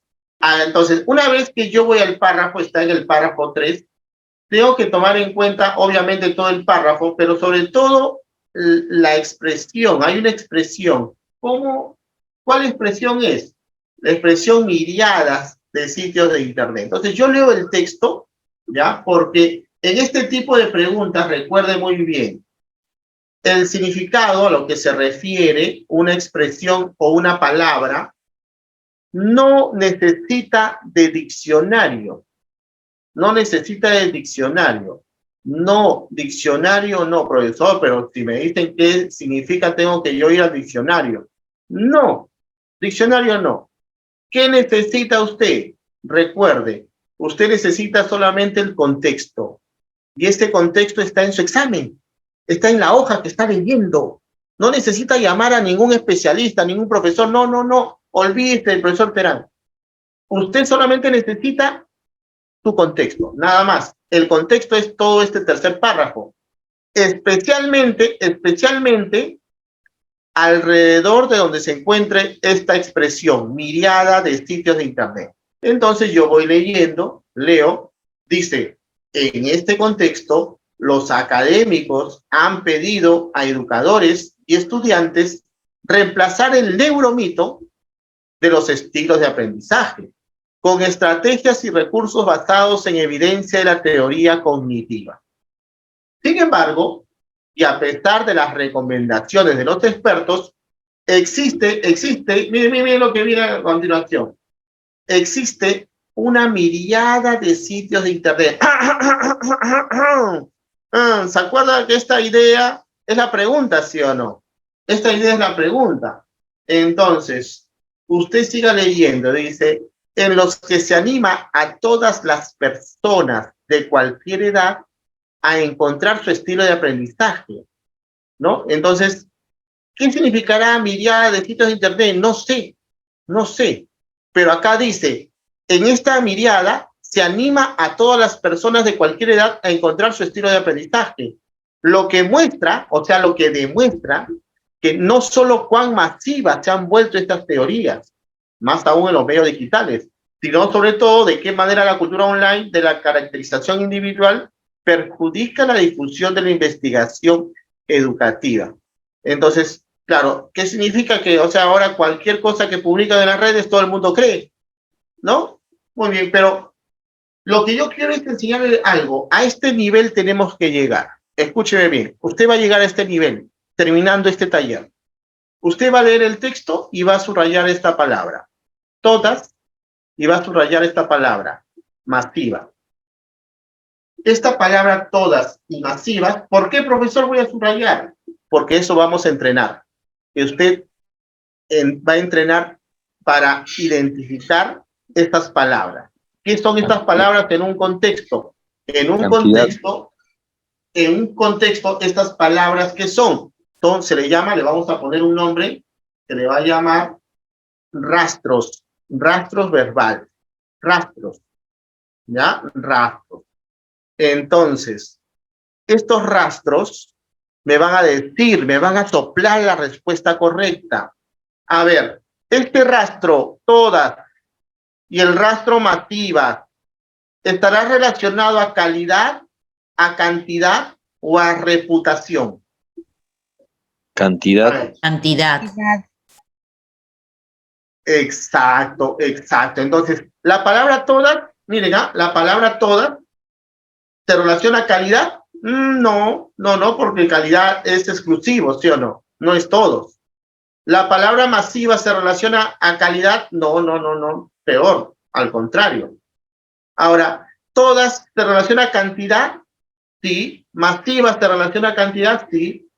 S1: Entonces, una vez que yo voy al párrafo, está en el párrafo 3, tengo que tomar en cuenta, obviamente, todo el párrafo, pero sobre todo la expresión. Hay una expresión. ¿Cuál expresión es? La expresión miriadas de sitios de Internet. Entonces, yo leo el texto, ¿ya? Porque en este tipo de preguntas, recuerde muy bien, el significado a lo que se refiere una expresión o una palabra no necesita de diccionario. No necesita de diccionario. No, diccionario no, profesor, pero si me dicen qué significa, tengo que yo ir al diccionario. No, diccionario no. ¿Qué necesita usted? Recuerde, usted necesita solamente el contexto. Y este contexto está en su examen. Está en la hoja que está leyendo. No necesita llamar a ningún especialista, ningún profesor. No, no, no. Olvídese del profesor Terán. Usted solamente necesita su contexto, nada más. El contexto es todo este tercer párrafo. Especialmente alrededor de donde se encuentre esta expresión, miriada de sitios de Internet. Entonces yo voy leo, dice, en este contexto, los académicos han pedido a educadores y estudiantes reemplazar el neuromito de los estilos de aprendizaje, con estrategias y recursos basados en evidencia de la teoría cognitiva. Sin embargo, y a pesar de las recomendaciones de los expertos, existe, miren lo que viene a continuación, existe una miriada de sitios de Internet. ¿Se acuerdan que esta idea es la pregunta, sí o no? Esta idea es la pregunta. Entonces, usted siga leyendo, dice, en los que se anima a todas las personas de cualquier edad a encontrar su estilo de aprendizaje, ¿no? Entonces, ¿qué significará miriada de sitios de Internet? No sé, pero acá dice, en esta miriada se anima a todas las personas de cualquier edad a encontrar su estilo de aprendizaje, lo que muestra, lo que demuestra que no solo cuán masivas se han vuelto estas teorías, más aún en los medios digitales, sino sobre todo de qué manera la cultura online de la caracterización individual perjudica la difusión de la investigación educativa. Entonces, claro, ¿qué significa que, ahora cualquier cosa que publican en las redes todo el mundo cree? ¿No? Muy bien, pero lo que yo quiero es enseñarle algo. A este nivel tenemos que llegar. Escúcheme bien, usted va a llegar a este nivel, terminando este taller. Usted va a leer el texto y va a subrayar esta palabra. Todas, y va a subrayar esta palabra, masiva. Esta palabra todas y masivas, ¿por qué, profesor, voy a subrayar? Porque eso vamos a entrenar. Que usted va a entrenar para identificar estas palabras. ¿Qué son estas palabras en un contexto? En un contexto, estas palabras, ¿qué son? Entonces le vamos a poner un nombre, se le va a llamar rastros verbales, rastros, ¿ya? Rastros. Entonces, estos rastros me van a decir, me van a soplar la respuesta correcta. A ver, este rastro, todas, y el rastro masiva, ¿estará relacionado a calidad, a cantidad o a reputación?
S5: Cantidad.
S6: Cantidad.
S1: Exacto. Entonces, la palabra todas, miren, la palabra todas, ¿se relaciona a calidad? No, porque calidad es exclusivo, ¿sí o no? No es todos. ¿La palabra masiva se relaciona a calidad? No, peor, al contrario. Ahora, ¿todas se relaciona a cantidad? Sí, ¿Masivas se relaciona a cantidad? Sí.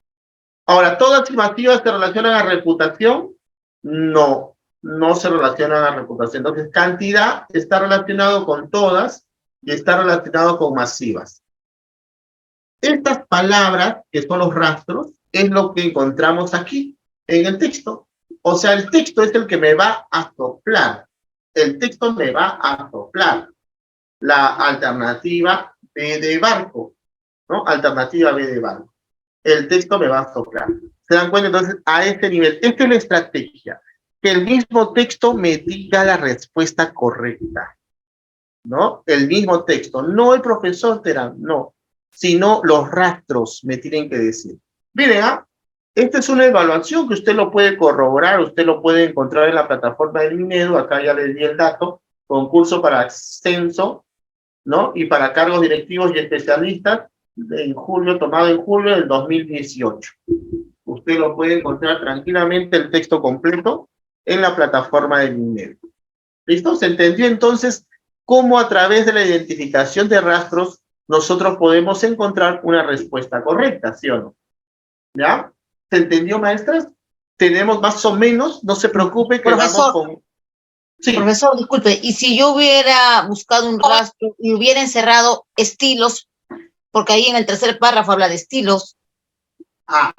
S1: Ahora, ¿todas masivas se relacionan a reputación? No, no se relacionan a reputación. Entonces, cantidad está relacionado con todas y está relacionado con masivas. Estas palabras, que son los rastros, es lo que encontramos aquí, en el texto. O sea, el texto es el que me va a soplar. El texto me va a soplar. La alternativa B de barco, ¿no? Alternativa B de barco. El texto me va a soplar. ¿Se dan cuenta? Entonces, a este nivel, esta es la estrategia. Que el mismo texto me diga la respuesta correcta, ¿no? El mismo texto, no el profesor Terán, no, sino los rastros me tienen que decir. Miren, esta es una evaluación que usted lo puede corroborar, usted lo puede encontrar en la plataforma del Minedu, acá ya les di el dato, concurso para ascenso, ¿no? Y para cargos directivos y especialistas, en julio, tomado en julio del 2018. Usted lo puede encontrar tranquilamente, el texto completo, en la plataforma del Minedu. ¿Listo? ¿Se entendió entonces cómo a través de la identificación de rastros nosotros podemos encontrar una respuesta correcta, ¿sí o no? ¿Ya? ¿Se entendió, maestras? Tenemos más o menos, no se preocupe que
S6: Profesor,
S1: vamos con... Sí.
S6: Profesor, disculpe, y si yo hubiera buscado un rastro y hubiera encerrado estilos, porque ahí en el tercer párrafo habla de estilos.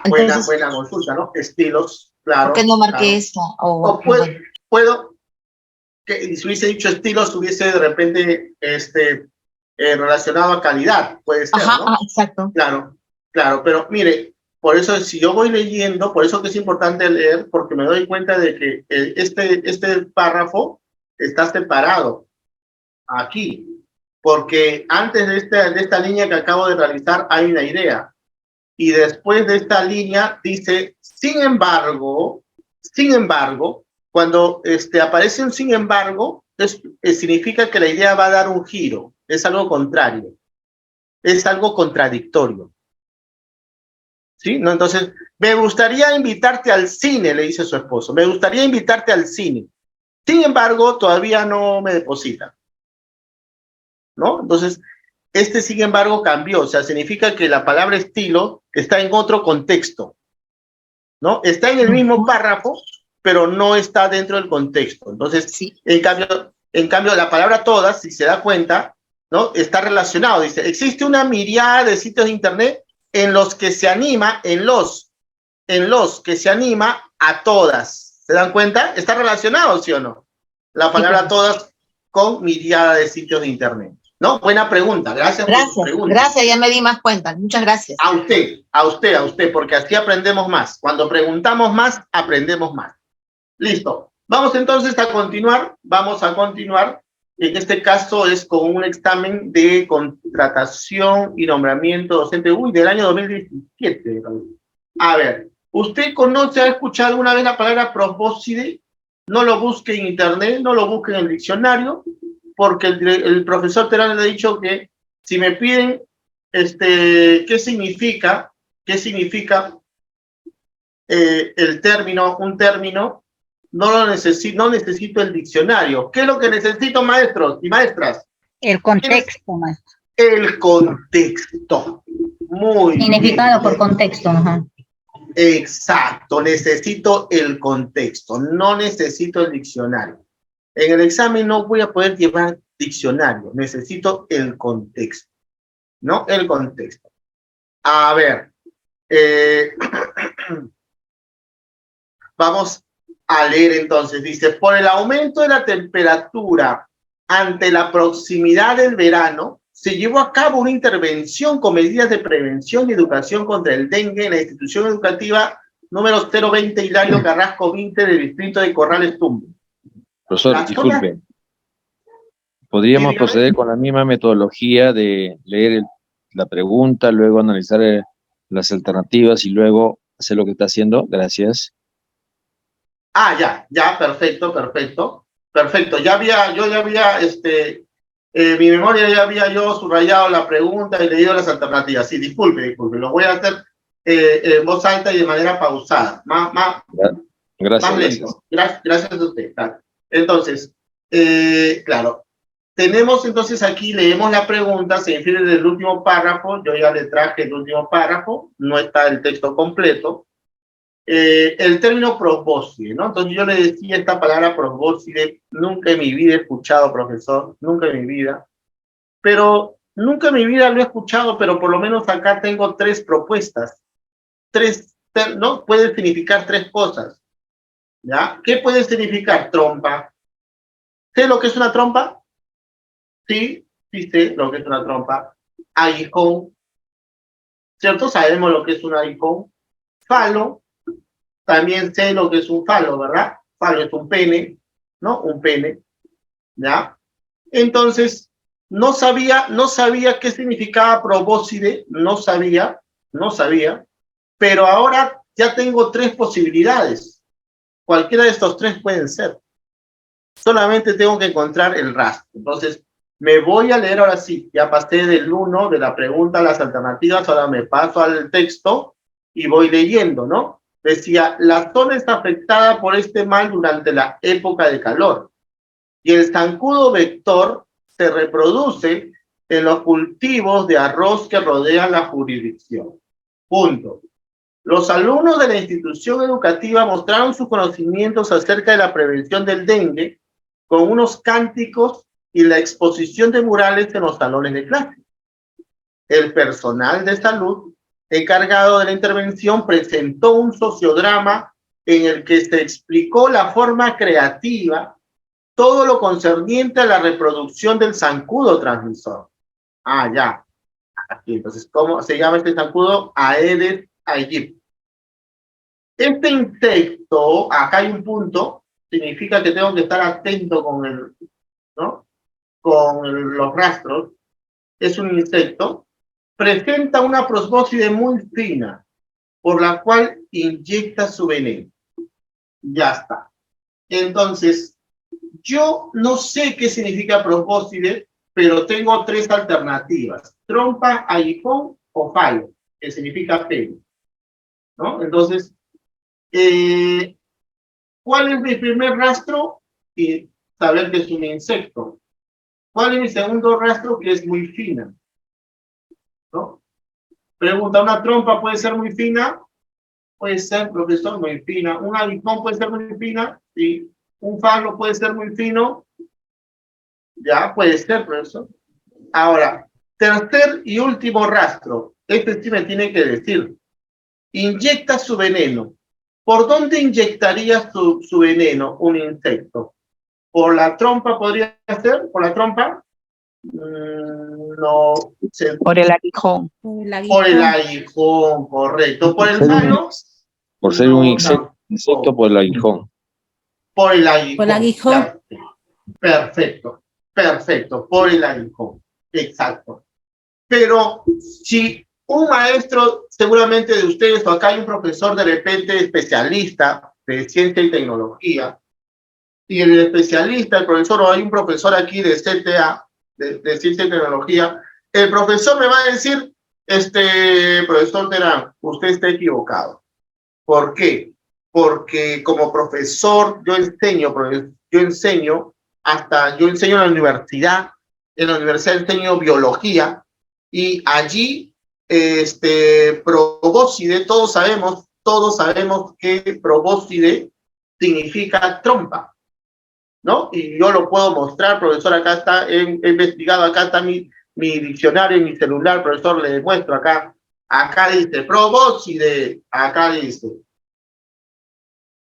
S1: Entonces, buena consulta, ¿no? Estilos, claro.
S6: ¿Por qué no marqué
S1: claro.
S6: eso?
S1: O puedo, que si hubiese dicho estilos, hubiese de repente relacionado a calidad, puede ser,
S6: ajá,
S1: ¿no?
S6: Exacto.
S1: Claro, pero mire, por eso si yo voy leyendo, por eso que es importante leer, porque me doy cuenta de que este párrafo está separado aquí, porque antes de esta línea que acabo de realizar hay una idea, y después de esta línea dice, sin embargo, cuando aparece un sin embargo, significa que la idea va a dar un giro, es algo contrario, es algo contradictorio. ¿Sí? ¿No? Entonces, me gustaría invitarte al cine, le dice su esposo, me gustaría invitarte al cine. Sin embargo, todavía no me depositan, ¿no? Entonces, sin embargo cambió, o sea, significa que la palabra estilo está en otro contexto, ¿no? Está en el mismo párrafo, pero no está dentro del contexto. Entonces,
S6: sí.
S1: en cambio, la palabra todas, si se da cuenta, ¿no? Está relacionado. Dice, existe una miríada de sitios de internet en los que se anima, en los que se anima a todas. ¿Se dan cuenta? Está relacionado, ¿sí o no? La palabra todas con miríada de sitios de internet. ¿No? Buena pregunta. Gracias por su pregunta.
S6: Gracias, ya me di más cuenta. Muchas gracias.
S1: A usted, porque así aprendemos más. Cuando preguntamos más, aprendemos más. Listo. Vamos entonces a continuar. En este caso es con un examen de contratación y nombramiento docente. Del año 2017. A ver, ¿usted ha escuchado alguna vez la palabra probóscide? No lo busque en internet, no lo busque en el diccionario, porque el profesor Terán le ha dicho que si me piden qué significa un término, no necesito el diccionario. ¿Qué es lo que necesito, maestros y maestras?
S3: El contexto, maestro.
S1: El contexto. Muy bien.
S3: Significado por contexto, ajá.
S1: Exacto, necesito el contexto, no necesito el diccionario. En el examen no voy a poder llevar diccionario, necesito el contexto, ¿no? El contexto. A ver, vamos a leer entonces. Dice, por el aumento de la temperatura ante la proximidad del verano, se llevó a cabo una intervención con medidas de prevención y educación contra el dengue en la institución educativa número 020 Hilario Carrasco 20 del distrito de Corrales Tumbes.
S5: Profesor, disculpe. ¿Podríamos proceder con la misma metodología de leer la pregunta, luego analizar las alternativas y luego hacer lo que está haciendo? Gracias.
S1: Ya, perfecto. Mi memoria ya había yo subrayado la pregunta y leído las alternativas. Sí, disculpe, lo voy a hacer en voz alta y de manera pausada.
S5: Gracias.
S1: Más lento. Gracias a usted. Claro. Entonces, claro, tenemos entonces aquí, leemos la pregunta, se infiere del último párrafo, yo ya le traje el último párrafo, no está el texto completo. El término probóscide, ¿no? Entonces yo le decía esta palabra probóscide, nunca en mi vida he escuchado, profesor, nunca en mi vida, pero nunca en mi vida lo he escuchado, pero por lo menos acá tengo 3 propuestas, 3, ¿no? Puede significar 3 cosas, ¿ya? ¿Qué puede significar trompa? ¿Sé lo que es una trompa? Sí, sí sé lo que es una trompa. Aguijón, ¿cierto? Sabemos lo que es un aguijón. Falo, también sé lo que es un falo, ¿verdad? Falo es un pene, ¿no? Un pene, ¿ya? Entonces, no sabía qué significaba probóscide, no sabía, pero ahora ya tengo 3 posibilidades. Cualquiera de estos 3 pueden ser. Solamente tengo que encontrar el rastro. Entonces, me voy a leer ahora sí, ya pasé del 1, de la pregunta a las alternativas, ahora me paso al texto y voy leyendo, ¿no? Decía, la zona está afectada por este mal durante la época de calor y el zancudo vector se reproduce en los cultivos de arroz que rodean la jurisdicción. Punto. Los alumnos de la institución educativa mostraron sus conocimientos acerca de la prevención del dengue con unos cánticos y la exposición de murales en los salones de clase. El personal de salud encargado de la intervención presentó un sociodrama en el que se explicó la forma creativa, todo lo concerniente a la reproducción del zancudo transmisor. Ah, ya. Aquí, entonces, ¿cómo se llama este zancudo? Aedes aegypti. Este insecto, acá hay un punto, significa que tengo que estar atento con el, ¿no? Con los rastros. Es un insecto. Presenta una probóscide muy fina, por la cual inyecta su veneno. Ya está. Entonces, yo no sé qué significa probóscide, pero tengo 3 alternativas. Trompa, aguijón o falo, que significa pelo, ¿no? Entonces, ¿cuál es mi primer rastro? Y saber que es un insecto. ¿Cuál es mi segundo rastro? Que es muy fina, ¿no? Pregunta, ¿una trompa puede ser muy fina? Puede ser, profesor, muy fina. ¿Un aguijón puede ser muy fina? Sí. ¿Un falo puede ser muy fino? Ya, puede ser, profesor. Ahora, tercer y último rastro. Este sí me tiene que decir. Inyecta su veneno. ¿Por dónde inyectaría su veneno un insecto? ¿Por la trompa podría ser? ¿Por la trompa? No.
S3: Por el aguijón.
S1: Por el aguijón, correcto. ¿Por el falo?
S5: Por ser un insecto por el aguijón.
S1: Por el aguijón.
S2: Por el aguijón.
S1: Perfecto, perfecto, por el aguijón. Exacto. Pero si un maestro, seguramente de ustedes, o acá hay un profesor de repente especialista de ciencia y tecnología, y el especialista, el profesor, o hay un profesor aquí de CTA, de ciencia y tecnología, el profesor me va a decir, profesor Terán, usted está equivocado. ¿Por qué? Porque como profesor yo enseño en la universidad enseño biología, y allí, probóscide, todos sabemos que probóscide significa trompa, ¿no? Y yo lo puedo mostrar, profesor, acá está, he investigado, acá está mi diccionario en mi celular, profesor, le demuestro acá dice probóscide, acá dice,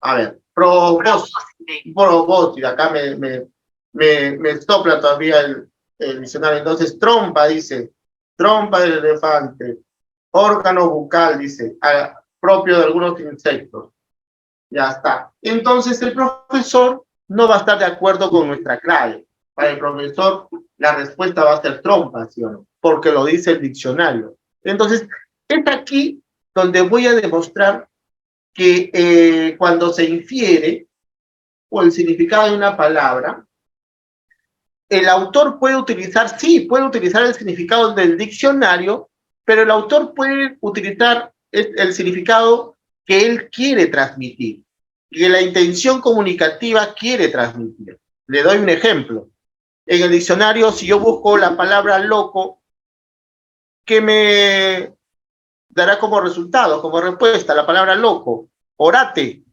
S1: a ver, probóscide, acá me sopla todavía el diccionario. Entonces, trompa, dice, trompa del elefante, órgano bucal, dice, propio de algunos insectos. Ya está. Entonces, el profesor no va a estar de acuerdo con nuestra clave. Para el profesor, la respuesta va a ser trompa, ¿sí o no? Porque lo dice el diccionario. Entonces, es aquí donde voy a demostrar que cuando se infiere o el significado de una palabra, el autor puede utilizar el significado del diccionario, pero el autor puede utilizar el significado que él quiere transmitir, que la intención comunicativa quiere transmitir. Le doy un ejemplo. En el diccionario, si yo busco la palabra loco, ¿qué me dará como resultado, como respuesta? La palabra loco, orate,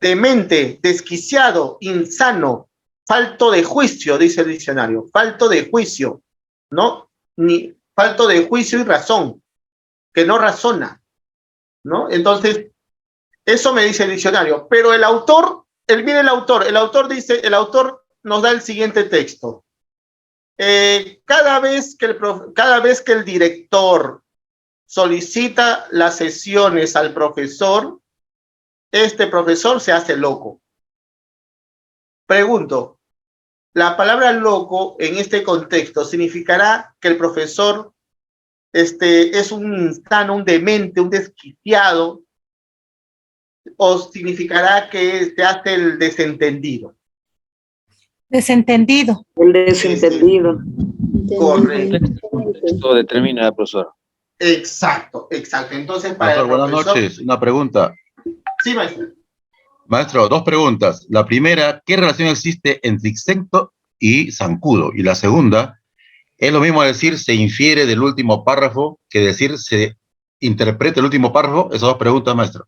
S1: demente, desquiciado, insano, falto de juicio, dice el diccionario, falto de juicio, ¿no? Ni falto de juicio y razón, que no razona, ¿no? Entonces, eso me dice el diccionario, pero el autor, mire el autor dice, el autor nos da el siguiente texto. Cada vez que el director solicita las sesiones al profesor, este profesor se hace loco. Pregunto, ¿la palabra loco en este contexto significará que el profesor es un insano, un demente, un desquiciado, o significará que se hace el desentendido?
S2: Desentendido.
S4: El desentendido.
S1: Correcto.
S5: Esto determina, profesor.
S1: Exacto. Entonces, para
S7: Profesor,
S1: el
S7: buenas
S1: profesor...
S7: noches. Una pregunta.
S1: Sí, maestro.
S7: Maestro, dos preguntas. La primera, ¿qué relación existe entre insecto y zancudo? Y la segunda, ¿es lo mismo decir se infiere del último párrafo que decir se interpreta el último párrafo? Esas dos preguntas, maestro.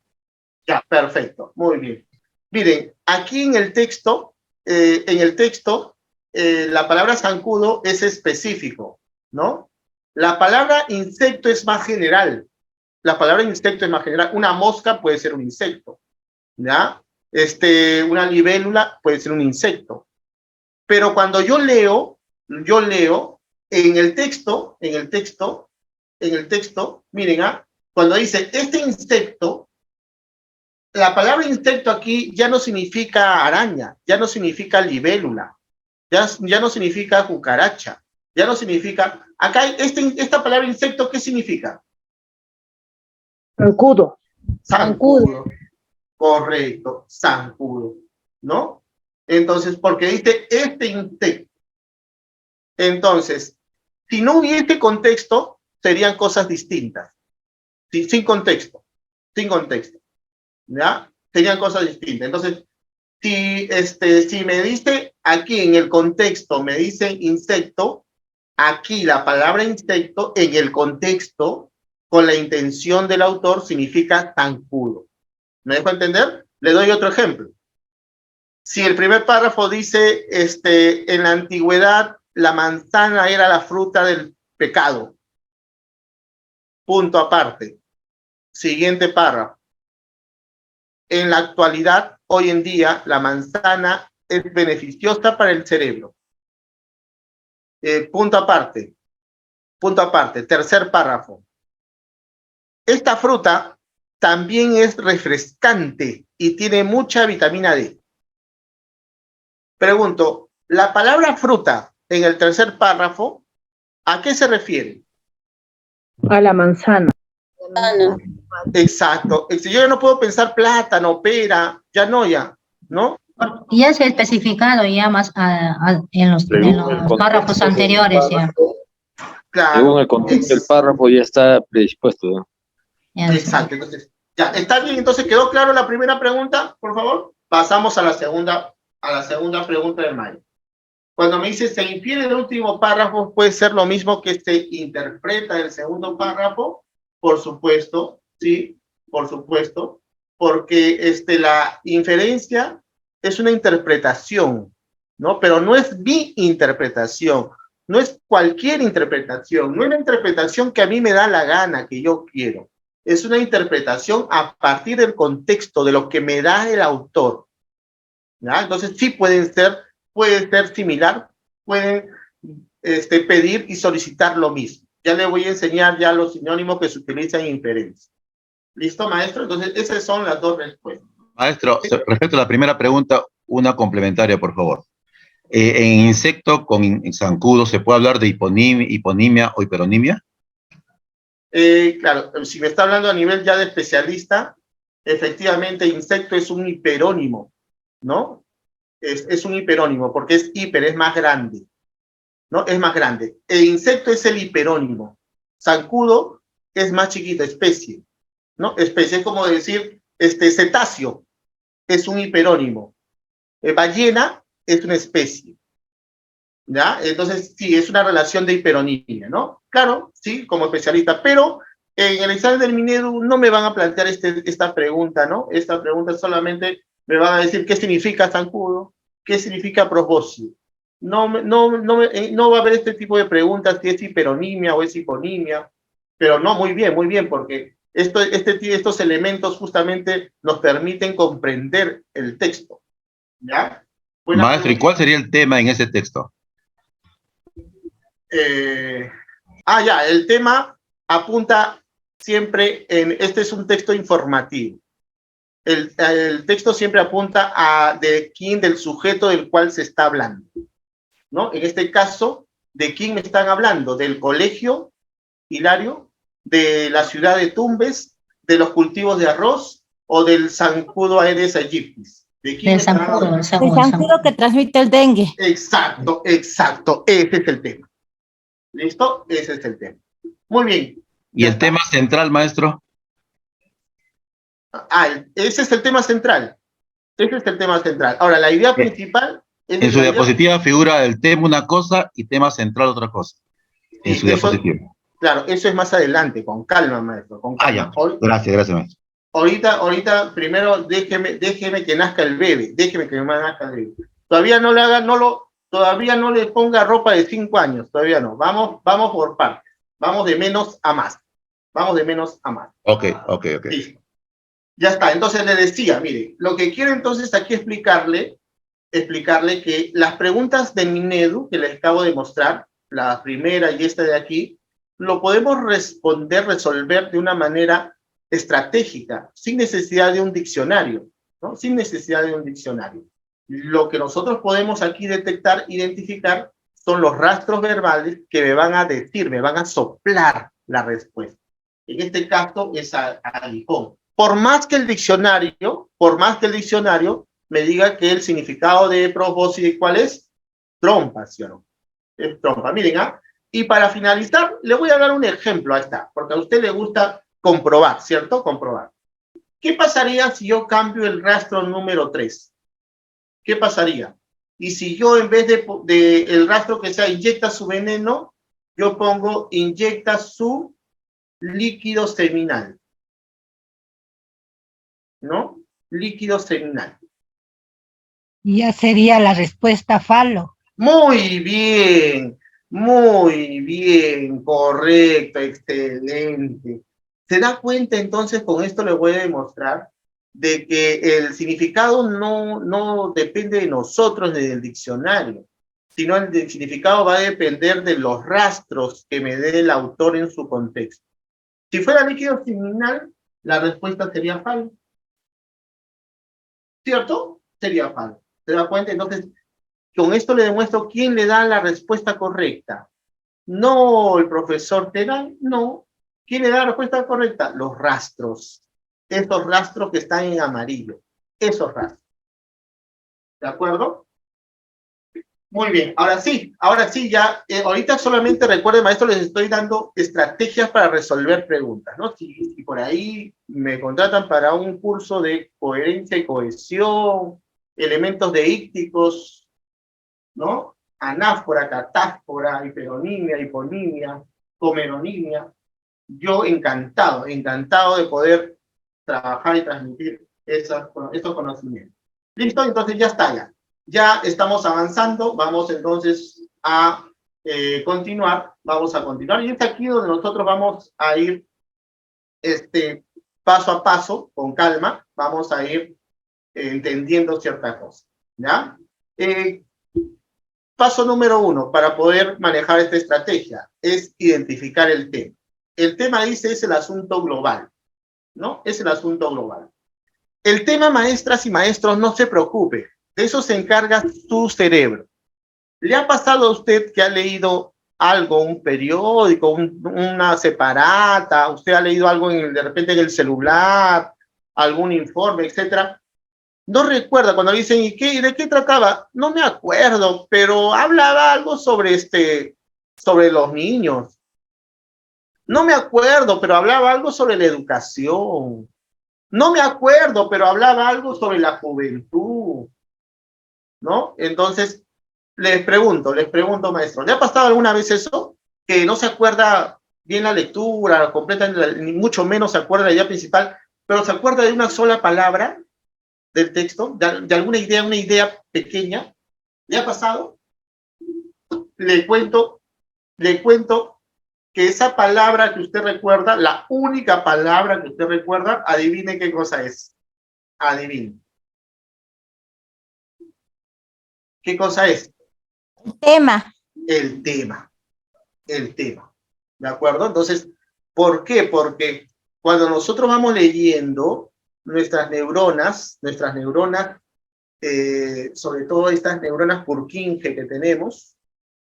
S1: Ya, perfecto. Muy bien. Miren, aquí en el texto, la palabra zancudo es específico, ¿no? La palabra insecto es más general. La palabra insecto es más general. Una mosca puede ser un insecto, ¿ya? Una libélula puede ser un insecto. Pero cuando yo leo en el texto, miren, cuando dice este insecto, la palabra insecto aquí ya no significa araña, ya no significa libélula, ya no significa cucaracha, ya no significa... Acá, esta palabra insecto, ¿qué significa?
S4: Zancudo.
S1: Zancudo. Correcto, zancudo, ¿no? Entonces, porque dice este insecto. Entonces, si no hubiese contexto, serían cosas distintas. Sin contexto, ¿ya? Serían cosas distintas. Entonces, si me dice aquí en el contexto, me dice insecto, aquí la palabra insecto en el contexto, con la intención del autor, significa zancudo. ¿Me dejo entender? Le doy otro ejemplo. Si el primer párrafo dice, en la antigüedad, la manzana era la fruta del pecado. Punto aparte. Siguiente párrafo. En la actualidad, hoy en día, la manzana es beneficiosa para el cerebro. Punto aparte. Tercer párrafo. Esta fruta también es refrescante y tiene mucha vitamina D. Pregunto, la palabra fruta en el tercer párrafo, ¿a qué se refiere?
S4: A la manzana.
S1: Exacto. Si yo ya no puedo pensar plátano, pera, ¿no?
S8: Ya se ha especificado ya más en los párrafos anteriores ya.
S1: Claro.
S5: Según el contexto del párrafo ya está predispuesto, ¿no?
S1: Exacto. Entonces, ya, ¿está bien? Entonces, ¿quedó claro la primera pregunta, por favor? Pasamos a la segunda pregunta de Mario. Cuando me dice se infiere del último párrafo, ¿puede ser lo mismo que se interpreta el segundo párrafo? Por supuesto, sí, por supuesto, porque la inferencia es una interpretación, ¿no? Pero no es mi interpretación, no es cualquier interpretación, no es una interpretación que a mí me da la gana, que yo quiero. Es una interpretación a partir del contexto, de lo que me da el autor, ¿ya? Entonces sí puede ser similar, pueden pedir y solicitar lo mismo. Ya le voy a enseñar ya los sinónimos que se utilizan en inferencia. ¿Listo, maestro? Entonces, esas son las dos respuestas.
S7: Maestro, respecto a la primera pregunta, una complementaria, por favor. En insecto con zancudo, ¿se puede hablar de hiponimia o hiperonimia?
S1: Claro, si me está hablando a nivel ya de especialista, efectivamente, insecto es un hiperónimo, ¿no? Es un hiperónimo, porque es hiper, es más grande, ¿no? Es más grande. El insecto es el hiperónimo. Zancudo es más chiquito, especie, ¿no? Especie, es como decir, cetáceo es un hiperónimo. Ballena es una especie. ¿ya? Entonces, sí, es una relación de hiperonimia, ¿no? Claro, sí, como especialista, pero en el examen del Minedu no me van a plantear esta pregunta, ¿no? Esta pregunta solamente me van a decir qué significa zancudo, qué significa prosbosio. No va a haber este tipo de preguntas si es hiperonimia o es hiponimia, pero no, muy bien, porque estos elementos justamente nos permiten comprender el texto, ¿ya?
S7: Maestro, ¿y cuál sería el tema en ese texto?
S1: Ya, el tema apunta siempre este es un texto informativo. El texto siempre apunta del sujeto del cual se está hablando, ¿no? En este caso, ¿de quién me están hablando? ¿Del colegio Hilario? ¿De la ciudad de Tumbes? ¿De los cultivos de arroz? ¿O del zancudo Aedes aegyptis? ¿De quién
S8: Del zancudo,
S2: El zancudo que transmite el dengue.
S1: Exacto, ese es el tema. ¿Listo? Ese es el tema. Muy bien.
S7: ¿Y el tema central, maestro?
S1: Ese es el tema central. Ese es el tema central. Ahora, la idea principal...
S7: En su diapositiva figura el tema una cosa y tema central otra cosa. En su diapositiva.
S1: Claro, eso es más adelante, con calma, maestro. Con calma.
S7: Ya. Gracias, maestro.
S1: Ahorita, primero, déjeme que nazca el bebé. Déjeme que nazca el bebé. Todavía no le haga, todavía no le ponga ropa de 5 años. Todavía no. Vamos por partes. Vamos de menos a más.
S7: Ok.
S1: Listo. Ya está. Entonces le decía, mire, lo que quiero entonces aquí explicarle que las preguntas de Minedu, que les acabo de mostrar, la primera y esta de aquí, lo podemos resolver de una manera estratégica, sin necesidad de un diccionario, ¿no? Sin necesidad de un diccionario. Lo que nosotros podemos aquí detectar, identificar, son los rastros verbales que me van a decir, me van a soplar la respuesta. En este caso es aguijón. Por más que el diccionario me diga que el significado de prosboscis, ¿cuál es? Trompa, ¿sí o no? Es trompa. Miren, y para finalizar, le voy a dar un ejemplo, ahí está, porque a usted le gusta comprobar, ¿cierto? Comprobar. ¿Qué pasaría si yo cambio el rastro número 3? ¿Qué pasaría? Y si yo, en vez de el rastro que sea inyecta su veneno, yo pongo inyecta su líquido seminal, ¿no? Líquido seminal.
S9: Ya sería la respuesta falo.
S1: Muy bien, correcto, excelente. ¿Se da cuenta entonces? Con esto le voy a demostrar de que el significado no depende de nosotros ni del diccionario, sino el significado va a depender de los rastros que me dé el autor en su contexto. Si fuera líquido seminal, la respuesta sería falo. ¿Cierto? Sería falo. ¿Se da cuenta? Entonces, con esto le demuestro quién le da la respuesta correcta. No el profesor Terán, no. ¿Quién le da la respuesta correcta? Los rastros. Esos rastros que están en amarillo. Esos rastros. ¿De acuerdo? Muy bien. Ahora sí, ya. Ahorita solamente recuerden, maestro, les estoy dando estrategias para resolver preguntas, ¿no? Si por ahí me contratan para un curso de coherencia y cohesión, elementos deícticos, ¿no? Anáfora, catáfora, hiperonimia, hiponimia, comeronimia. Yo encantado de poder trabajar y transmitir estos conocimientos. ¿Listo? Entonces ya está, ya estamos avanzando. Vamos entonces a continuar. Y es aquí donde nosotros vamos a ir paso a paso, con calma. Vamos a ir entendiendo ciertas cosas, ¿ya? Paso número 1 para poder manejar esta estrategia es identificar el tema. El tema, dice, es el asunto global, ¿no? Es el asunto global. El tema, maestras y maestros, no se preocupe. De eso se encarga su cerebro. ¿Le ha pasado a usted que ha leído algo, un periódico, una separata, usted ha leído algo de repente en el celular, algún informe, etcétera? No recuerda cuando dicen, ¿de qué trataba? No me acuerdo, pero hablaba algo sobre los niños. No me acuerdo, pero hablaba algo sobre la educación. No me acuerdo, pero hablaba algo sobre la juventud, ¿no? Entonces, Les pregunto, maestro, ¿le ha pasado alguna vez eso? Que no se acuerda bien la lectura, completa, ni mucho menos se acuerda de la idea principal, pero se acuerda de una sola palabra del texto, de alguna idea, una idea pequeña. ¿Le ha pasado? Le cuento que esa palabra que usted recuerda, la única palabra que usted recuerda, adivine qué cosa es. Adivine. ¿Qué cosa es?
S2: Tema.
S1: El tema. ¿De acuerdo? Entonces, ¿por qué? Porque cuando nosotros vamos leyendo, nuestras neuronas, sobre todo estas neuronas Purkinje que tenemos,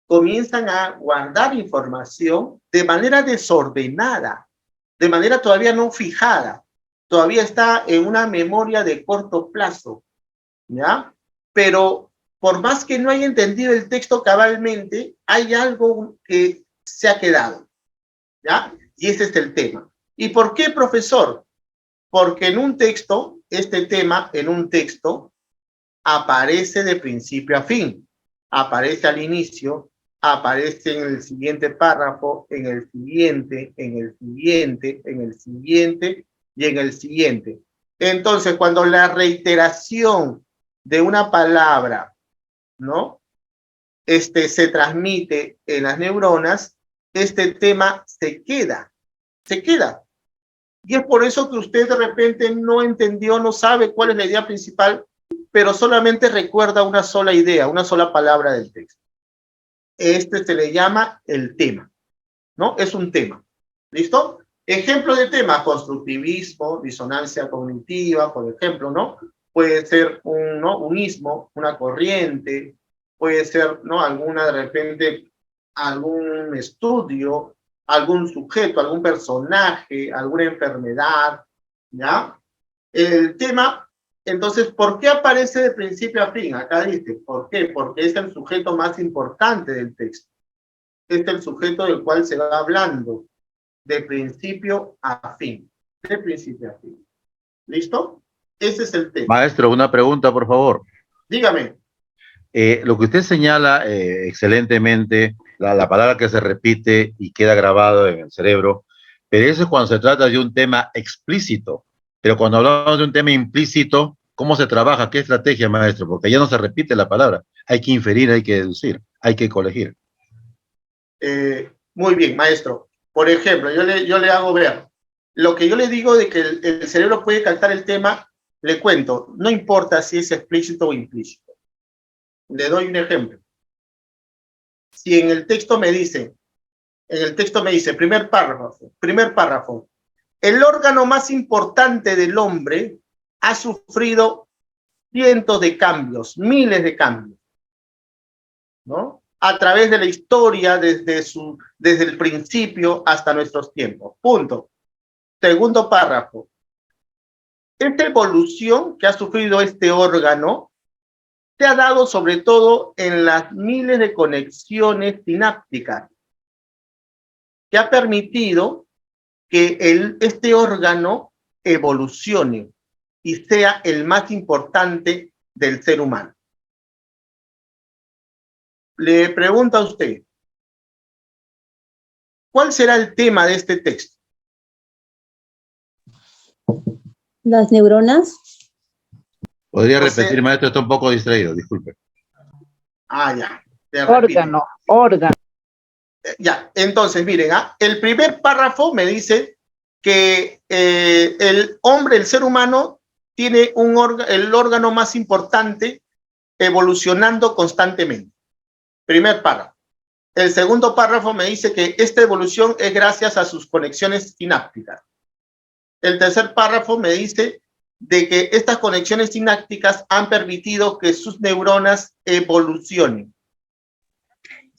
S1: comienzan a guardar información de manera desordenada, de manera todavía no fijada, todavía está en una memoria de corto plazo, ¿ya? Pero por más que no haya entendido el texto cabalmente, hay algo que se ha quedado, ¿ya? Y ese es el tema. ¿Y por qué, profesor? Porque en un texto, este tema en un texto, aparece de principio a fin. Aparece al inicio, aparece en el siguiente párrafo, en el siguiente, en el siguiente, en el siguiente y en el siguiente. Entonces, cuando la reiteración de una palabra, ¿no? Se transmite en las neuronas, este tema se queda. Y es por eso que usted de repente no entendió, no sabe cuál es la idea principal, pero solamente recuerda una sola idea, una sola palabra del texto. Se le llama el tema, ¿no? Es un tema. ¿Listo? Ejemplo de tema: constructivismo, disonancia cognitiva, por ejemplo, ¿no? Puede ser un ismo, una corriente, puede ser, ¿no? De repente, algún estudio, algún sujeto, algún personaje, alguna enfermedad, ¿ya? El tema, entonces, ¿por qué aparece de principio a fin? Acá dice, ¿por qué? Porque es el sujeto más importante del texto. Es el sujeto del cual se va hablando, de principio a fin. De principio a fin. ¿Listo? Ese es el tema.
S7: Maestro, una pregunta, por favor.
S1: Dígame.
S7: Lo que usted señala excelentemente, la palabra que se repite y queda grabado en el cerebro, pero eso es cuando se trata de un tema explícito. Pero cuando hablamos de un tema implícito, ¿cómo se trabaja? ¿Qué estrategia, maestro? Porque ya no se repite la palabra. Hay que inferir, hay que deducir, hay que colegir.
S1: Muy bien, maestro. Por ejemplo, yo le hago ver. Lo que yo le digo de que el cerebro puede captar el tema, le cuento. No importa si es explícito o implícito. Le doy un ejemplo. Si en el texto me dice, primer párrafo, el órgano más importante del hombre ha sufrido cientos de cambios, miles de cambios, ¿no? A través de la historia, desde el principio hasta nuestros tiempos. Punto. Segundo párrafo. Esta evolución que ha sufrido este órgano se ha dado sobre todo en las miles de conexiones sinápticas que ha permitido que este órgano evolucione y sea el más importante del ser humano. Le pregunto a usted, ¿cuál será el tema de este texto?
S10: Las neuronas.
S7: ¿Podría repetir, maestro? Está un poco distraído, disculpe.
S1: Ya.
S3: Órgano.
S1: Ya, entonces, miren, el primer párrafo me dice que el ser humano, tiene el órgano más importante evolucionando constantemente. Primer párrafo. El segundo párrafo me dice que esta evolución es gracias a sus conexiones sinápticas. El tercer párrafo me dice de que estas conexiones sinápticas han permitido que sus neuronas evolucionen,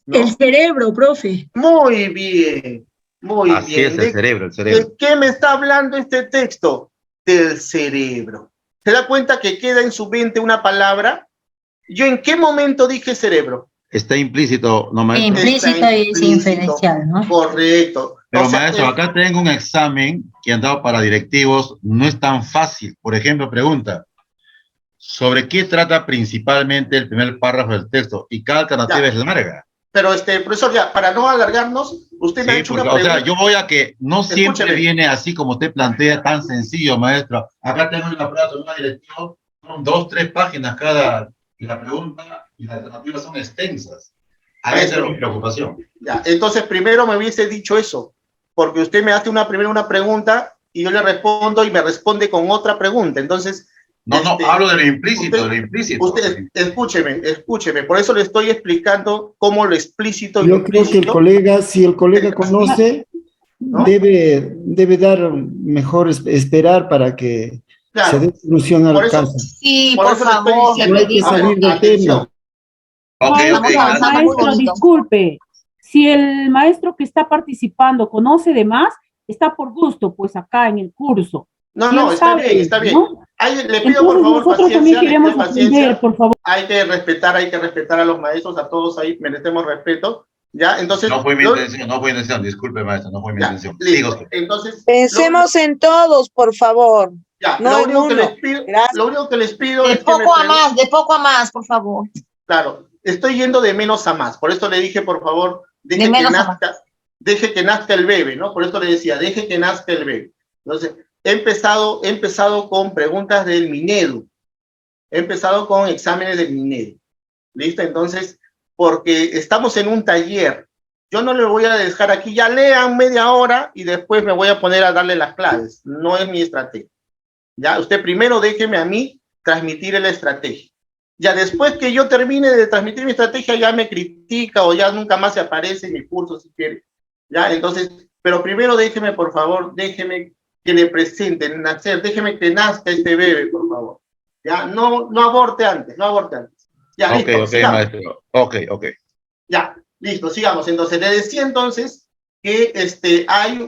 S1: ¿no?
S10: El cerebro, profe.
S1: Muy bien, muy
S7: Así
S1: bien.
S7: es, el cerebro.
S1: ¿De qué me está hablando este texto? Del cerebro. ¿Se da cuenta que queda en su mente una palabra? ¿Yo en qué momento dije cerebro?
S7: Está implícito, ¿no, maestro?
S8: Implícito y inferencial, ¿no?
S1: Correcto.
S7: Pero, maestro, acá tengo un examen que han dado para directivos, no es tan fácil. Por ejemplo, pregunta, ¿sobre qué trata principalmente el primer párrafo del texto? Y cada alternativa es larga.
S1: Pero, profesor, ya, para no alargarnos, usted me ha hecho una pregunta.
S7: O sea, yo voy a que no siempre viene así como usted plantea, tan sencillo, maestro. Acá tengo una prueba de una dirección, son 2, 3 páginas cada, y la pregunta y la alternativa son extensas. A esa es mi preocupación.
S1: Ya, entonces primero me hubiese dicho eso, porque usted me hace primero una pregunta y yo le respondo y me responde con otra pregunta. Entonces,
S7: no, hablo de lo implícito,
S1: Usted, escúcheme, por eso le estoy explicando cómo lo explícito y
S11: yo
S1: lo implícito.
S11: creo que el colega, si el colega conoce, ¿no? debe dar mejor esperar para que se dé solución al caso.
S6: Sí, por favor.
S11: No hay que salir del tema.
S12: Maestro, disculpe, si el maestro que está participando conoce de más, está por gusto, pues acá en el curso.
S1: No, está bien.
S12: ¿No?
S1: Le pido, por favor,
S12: nosotros también queremos aprender, por favor.
S1: Hay que respetar a los maestros, a todos ahí, merecemos respeto. ¿Ya? Entonces,
S7: no fue mi intención, disculpe, maestro, no fue mi intención.
S1: Entonces,
S4: pensemos en todos, por favor.
S1: Ya,
S4: no
S1: lo único que les pido
S6: es de poco a más, por favor.
S1: Claro, estoy yendo de menos a más, por eso le dije, por favor, deje que nazca el bebé, ¿no? Por eso le decía, deje que nazca el bebé. Entonces, he empezado con preguntas del Minedu, he empezado con exámenes del Minedu, ¿listo? Entonces, porque estamos en un taller, yo no le voy a dejar aquí, ya lean media hora y después me voy a poner a darle las claves, no es mi estrategia, ¿ya? Usted primero déjeme a mí transmitir la estrategia, ya después que yo termine de transmitir mi estrategia ya me critica o ya nunca más se aparece en mi curso si quiere, ¿ya? Entonces, pero primero déjeme, por favor, déjeme que le presenten nacer, déjeme que nazca este bebé, por favor, ¿ya? No aborte antes, Ya, listo,
S7: maestro. Ok.
S1: Ya, listo, sigamos. Entonces, le decía entonces que hay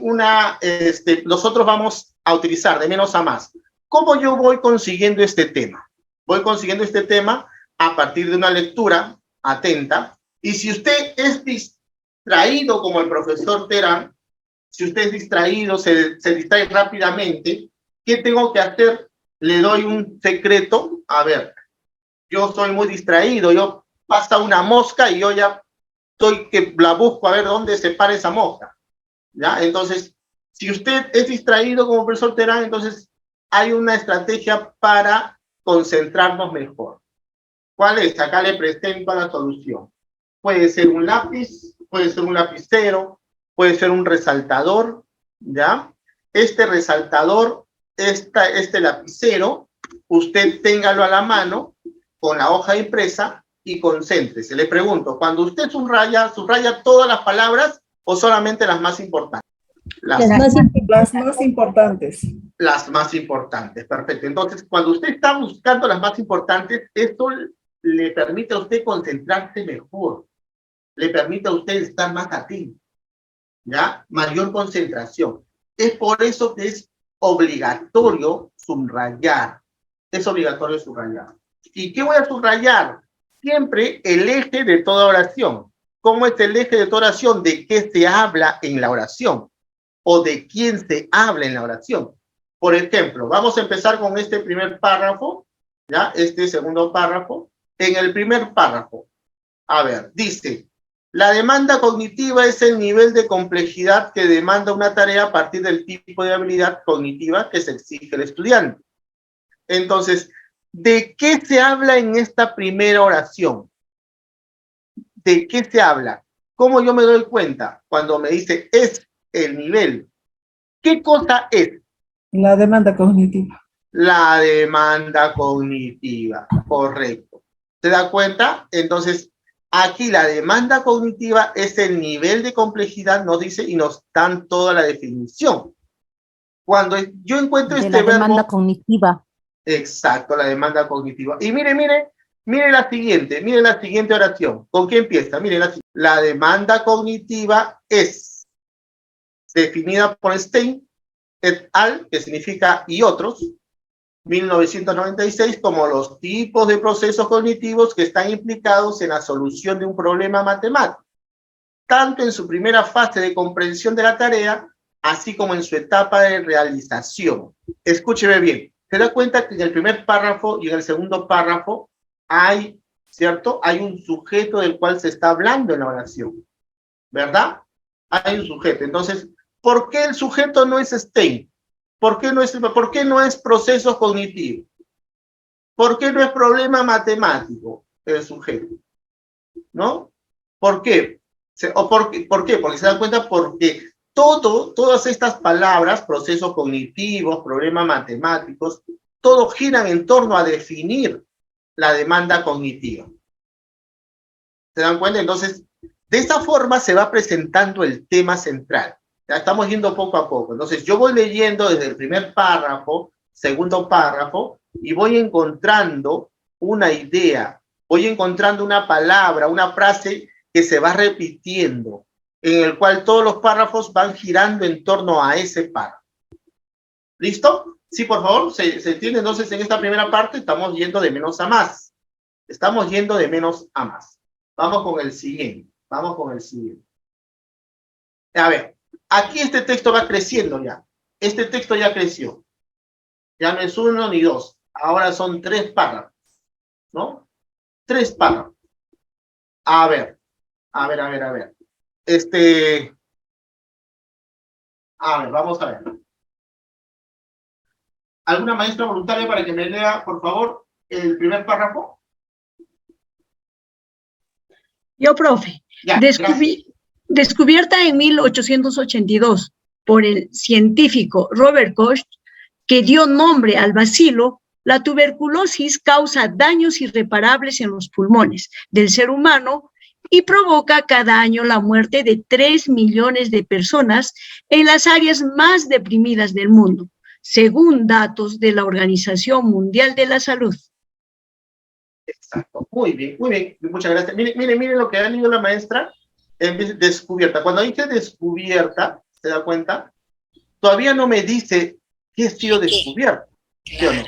S1: nosotros vamos a utilizar de menos a más. ¿Cómo yo voy consiguiendo este tema? Voy consiguiendo este tema a partir de una lectura atenta. Y si usted es distraído como el profesor Terán, si usted es distraído, se distrae rápidamente, ¿qué tengo que hacer? Le doy un secreto. A ver, yo soy muy distraído, yo pasa una mosca y yo ya estoy que la busco a ver dónde se para esa mosca, ¿ya? Entonces, si usted es distraído como profesor Terán, entonces hay una estrategia para concentrarnos mejor. ¿Cuál es? Acá le presento la solución. Puede ser un lápiz, puede ser un lapicero, puede ser un resaltador, ¿ya? Este resaltador, este lapicero, usted téngalo a la mano, con la hoja impresa y concéntrese. Le pregunto, cuando usted subraya todas las palabras o solamente las más importantes?
S2: Las más importantes.
S1: Las más importantes, perfecto. Entonces, cuando usted está buscando las más importantes, esto le permite a usted concentrarse mejor, le permite a usted estar más atento, ¿ya? Mayor concentración. Es por eso que es obligatorio subrayar. Es obligatorio subrayar. ¿Y qué voy a subrayar? Siempre el eje de toda oración. ¿Cómo es el eje de toda oración? ¿De qué se habla en la oración? ¿O de quién se habla en la oración? Por ejemplo, vamos a empezar con este primer párrafo, ¿ya? Este segundo párrafo. En el primer párrafo, a ver, dice, la demanda cognitiva es el nivel de complejidad que demanda una tarea a partir del tipo de habilidad cognitiva que se exige el estudiante. Entonces, ¿de qué se habla en esta primera oración? ¿De qué se habla? ¿Cómo yo me doy cuenta? Cuando me dice es el nivel. ¿Qué cosa es?
S9: La demanda cognitiva.
S1: La demanda cognitiva, correcto. ¿Se da cuenta? Entonces, aquí la demanda cognitiva es el nivel de complejidad, nos dice, y nos dan toda la definición. Cuando yo encuentro este verbo...
S13: La demanda cognitiva.
S1: Exacto, la demanda cognitiva. Y mire la siguiente oración. ¿Con qué empieza? Mire la demanda cognitiva es definida por Stein et al, que significa y otros, 1996, como los tipos de procesos cognitivos que están implicados en la solución de un problema matemático, tanto en su primera fase de comprensión de la tarea, así como en su etapa de realización. Escúcheme bien. se da cuenta que en el primer párrafo y en el segundo párrafo hay, ¿cierto? Hay un sujeto del cual se está hablando en la oración, ¿verdad? Hay un sujeto. Entonces, ¿por qué el sujeto no es STEM? ¿Por qué no es proceso cognitivo? ¿Por qué no es problema matemático el sujeto? ¿No? ¿Por qué? ¿Por qué? Porque se dan cuenta porque todas estas palabras, procesos cognitivos, problemas matemáticos, todo giran en torno a definir la demanda cognitiva. ¿Se dan cuenta? Entonces, de esta forma se va presentando el tema central. Ya estamos yendo poco a poco. Entonces, yo voy leyendo desde el primer párrafo, segundo párrafo, y voy encontrando una idea, voy encontrando una palabra, una frase que se va repitiendo, en el cual todos los párrafos van girando en torno a ese párrafo. ¿Listo? Sí, por favor, ¿se entiende? Entonces, en esta primera parte estamos yendo de menos a más. Estamos yendo de menos a más. Vamos con el siguiente. Vamos con el siguiente. A ver, aquí este texto va creciendo ya. Este texto ya creció. Ya no es 1 ni 2. Ahora son 3 párrafos. ¿No? 3 párrafos. A ver. A ver. A ver, vamos a ver. ¿Alguna maestra voluntaria para que me lea, por favor, el primer párrafo?
S10: Yo, profe.
S1: Ya,
S10: Descubierta en 1882 por el científico Robert Koch, que dio nombre al bacilo, la tuberculosis causa daños irreparables en los pulmones del ser humano y provoca cada año la muerte de 3 millones de personas en las áreas más deprimidas del mundo, según datos de la Organización Mundial de la Salud.
S1: Exacto, muy bien, muchas gracias. Miren lo que ha leído la maestra, descubierta. Cuando dice descubierta, ¿se da cuenta? Todavía no me dice qué ha sido descubierto, ¿sí o no?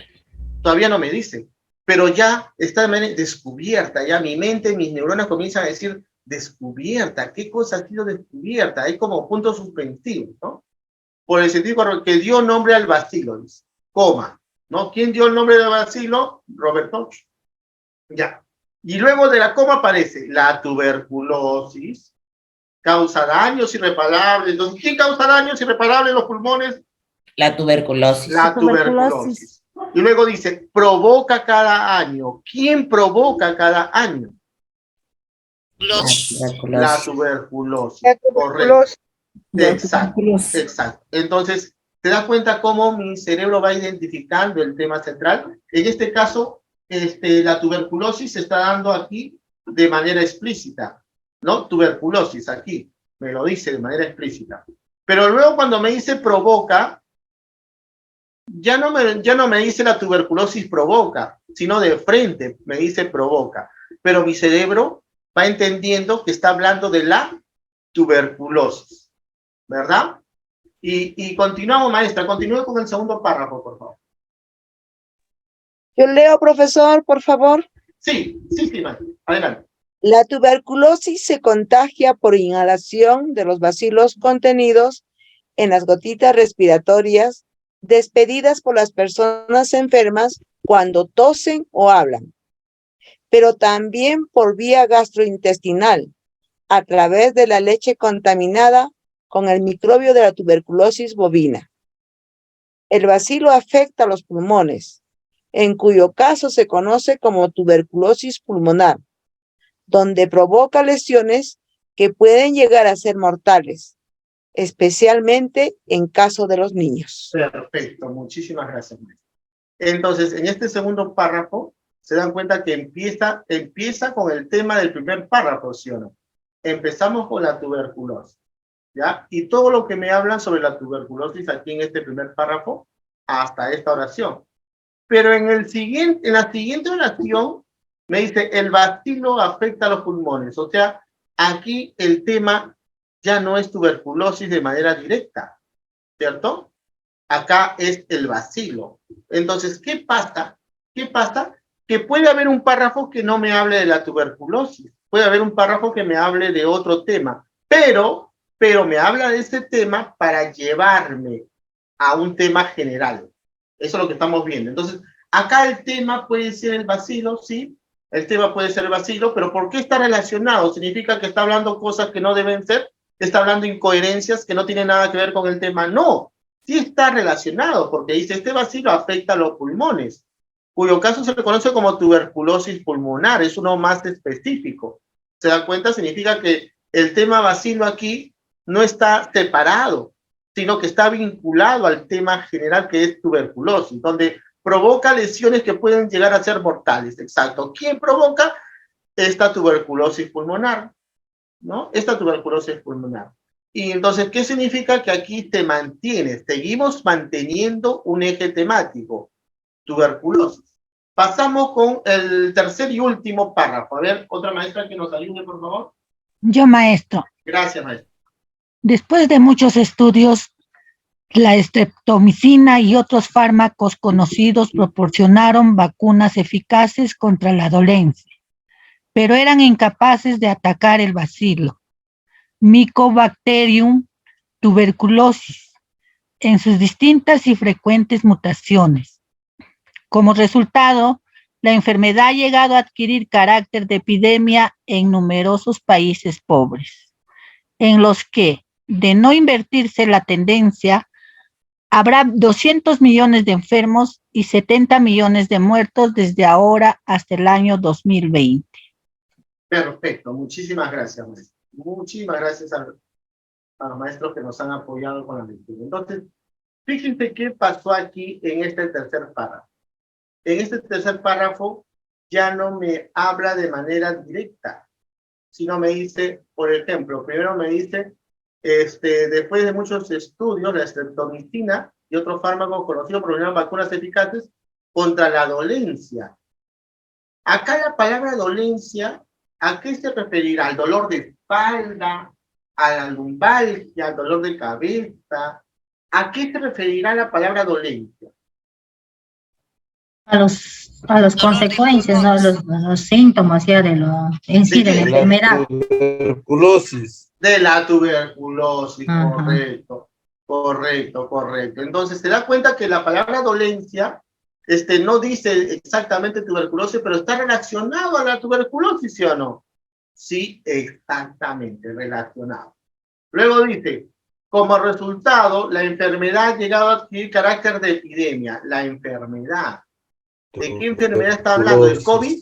S1: Todavía no me dice, pero ya está descubierta, ya mi mente, mis neuronas comienzan a decir descubierta, ¿qué cosa ha sido descubierta? Hay como puntos suspensivos, ¿no? Por el científico que dio nombre al bacilo, dice, coma, ¿no? ¿Quién dio el nombre del bacilo? Robert Koch. Ya. Y luego de la coma aparece la tuberculosis, causa daños irreparables. Entonces, ¿quién causa daños irreparables en los pulmones?
S13: La tuberculosis.
S1: La tuberculosis. Y luego dice, provoca cada año. ¿Quién provoca cada año? La tuberculosis. Correcto. Exacto. Entonces, ¿te das cuenta cómo mi cerebro va identificando el tema central? En este caso, la tuberculosis se está dando aquí de manera explícita, ¿no? Tuberculosis, aquí, me lo dice de manera explícita. Pero luego cuando me dice provoca, ya no me dice la tuberculosis provoca, sino de frente me dice provoca. Pero mi cerebro va entendiendo que está hablando de la tuberculosis, ¿verdad? Y continuamos, maestra, continúe con el segundo párrafo, por favor.
S4: Yo leo, profesor, por favor.
S1: Sí, maestra. Adelante.
S4: La tuberculosis se contagia por inhalación de los bacilos contenidos en las gotitas respiratorias despedidas por las personas enfermas cuando tosen o hablan, pero también por vía gastrointestinal, a través de la leche contaminada con el microbio de la tuberculosis bovina. El bacilo afecta a los pulmones, en cuyo caso se conoce como tuberculosis pulmonar, donde provoca lesiones que pueden llegar a ser mortales, especialmente en caso de los niños.
S1: Perfecto, muchísimas gracias, maestra. Entonces, en este segundo párrafo, se dan cuenta que empieza con el tema del primer párrafo, ¿sí o no? Empezamos con la tuberculosis, ¿ya? Y todo lo que me hablan sobre la tuberculosis aquí en este primer párrafo, hasta esta oración. Pero en la siguiente oración, me dice, el bacilo afecta a los pulmones. O sea, aquí el tema ya no es tuberculosis de manera directa, ¿cierto? Acá es el bacilo. Entonces, ¿qué pasa? Que puede haber un párrafo que no me hable de la tuberculosis. Puede haber un párrafo que me hable de otro tema. Pero me habla de este tema para llevarme a un tema general. Eso es lo que estamos viendo. Entonces, acá el tema puede ser el vacilo, sí, el tema puede ser el vacilo, pero ¿por qué está relacionado? ¿Significa que está hablando cosas que no deben ser? ¿Está hablando incoherencias que no tienen nada que ver con el tema? No, sí está relacionado, porque dice, este vacilo afecta a los pulmones, cuyo caso se le conoce como tuberculosis pulmonar, es uno más específico. ¿Se da cuenta? Significa que el tema vacilo aquí no está separado, sino que está vinculado al tema general que es tuberculosis, donde provoca lesiones que pueden llegar a ser mortales. Exacto. ¿Quién provoca esta tuberculosis pulmonar? ¿No? Esta tuberculosis pulmonar. Y entonces, ¿qué significa? Que aquí te mantienes, seguimos manteniendo un eje temático, tuberculosis. Pasamos con el tercer y último párrafo. A ver, otra maestra que nos ayude, por favor.
S14: Yo, maestro.
S1: Gracias, maestra.
S14: Después de muchos estudios, la estreptomicina y otros fármacos conocidos proporcionaron vacunas eficaces contra la dolencia, pero eran incapaces de atacar el bacilo Mycobacterium tuberculosis en sus distintas y frecuentes mutaciones. Como resultado, la enfermedad ha llegado a adquirir carácter de epidemia en numerosos países pobres, en los que, de no invertirse la tendencia, habrá 200 millones de enfermos y 70 millones de muertos desde ahora hasta el año 2020.
S1: Perfecto, muchísimas gracias, maestro. Muchísimas gracias a los maestros que nos han apoyado con la lectura. Entonces, fíjense qué pasó aquí en este tercer párrafo. En este tercer párrafo ya no me habla de manera directa, sino me dice, por ejemplo, primero me dice, después de muchos estudios, la estreptomicina y otros fármacos conocidos provenían vacunas eficaces contra la dolencia. Acá la palabra dolencia, ¿a qué se referirá? ¿Al dolor de espalda? ¿A la lumbalgia? ¿Al dolor de cabeza? ¿A qué se referirá la palabra dolencia?
S8: A las consecuencias, ¿no? Los síntomas ya de lo en sí de la enfermedad.
S1: Tuberculosis. De la tuberculosis,
S8: Ajá.
S1: correcto. Entonces, se da cuenta que la palabra dolencia no dice exactamente tuberculosis, pero está relacionado a la tuberculosis, ¿sí o no? Sí, exactamente, relacionado. Luego dice, como resultado, la enfermedad ha llegado a adquirir carácter de epidemia. La enfermedad. ¿De qué enfermedad está hablando? ¿Del COVID?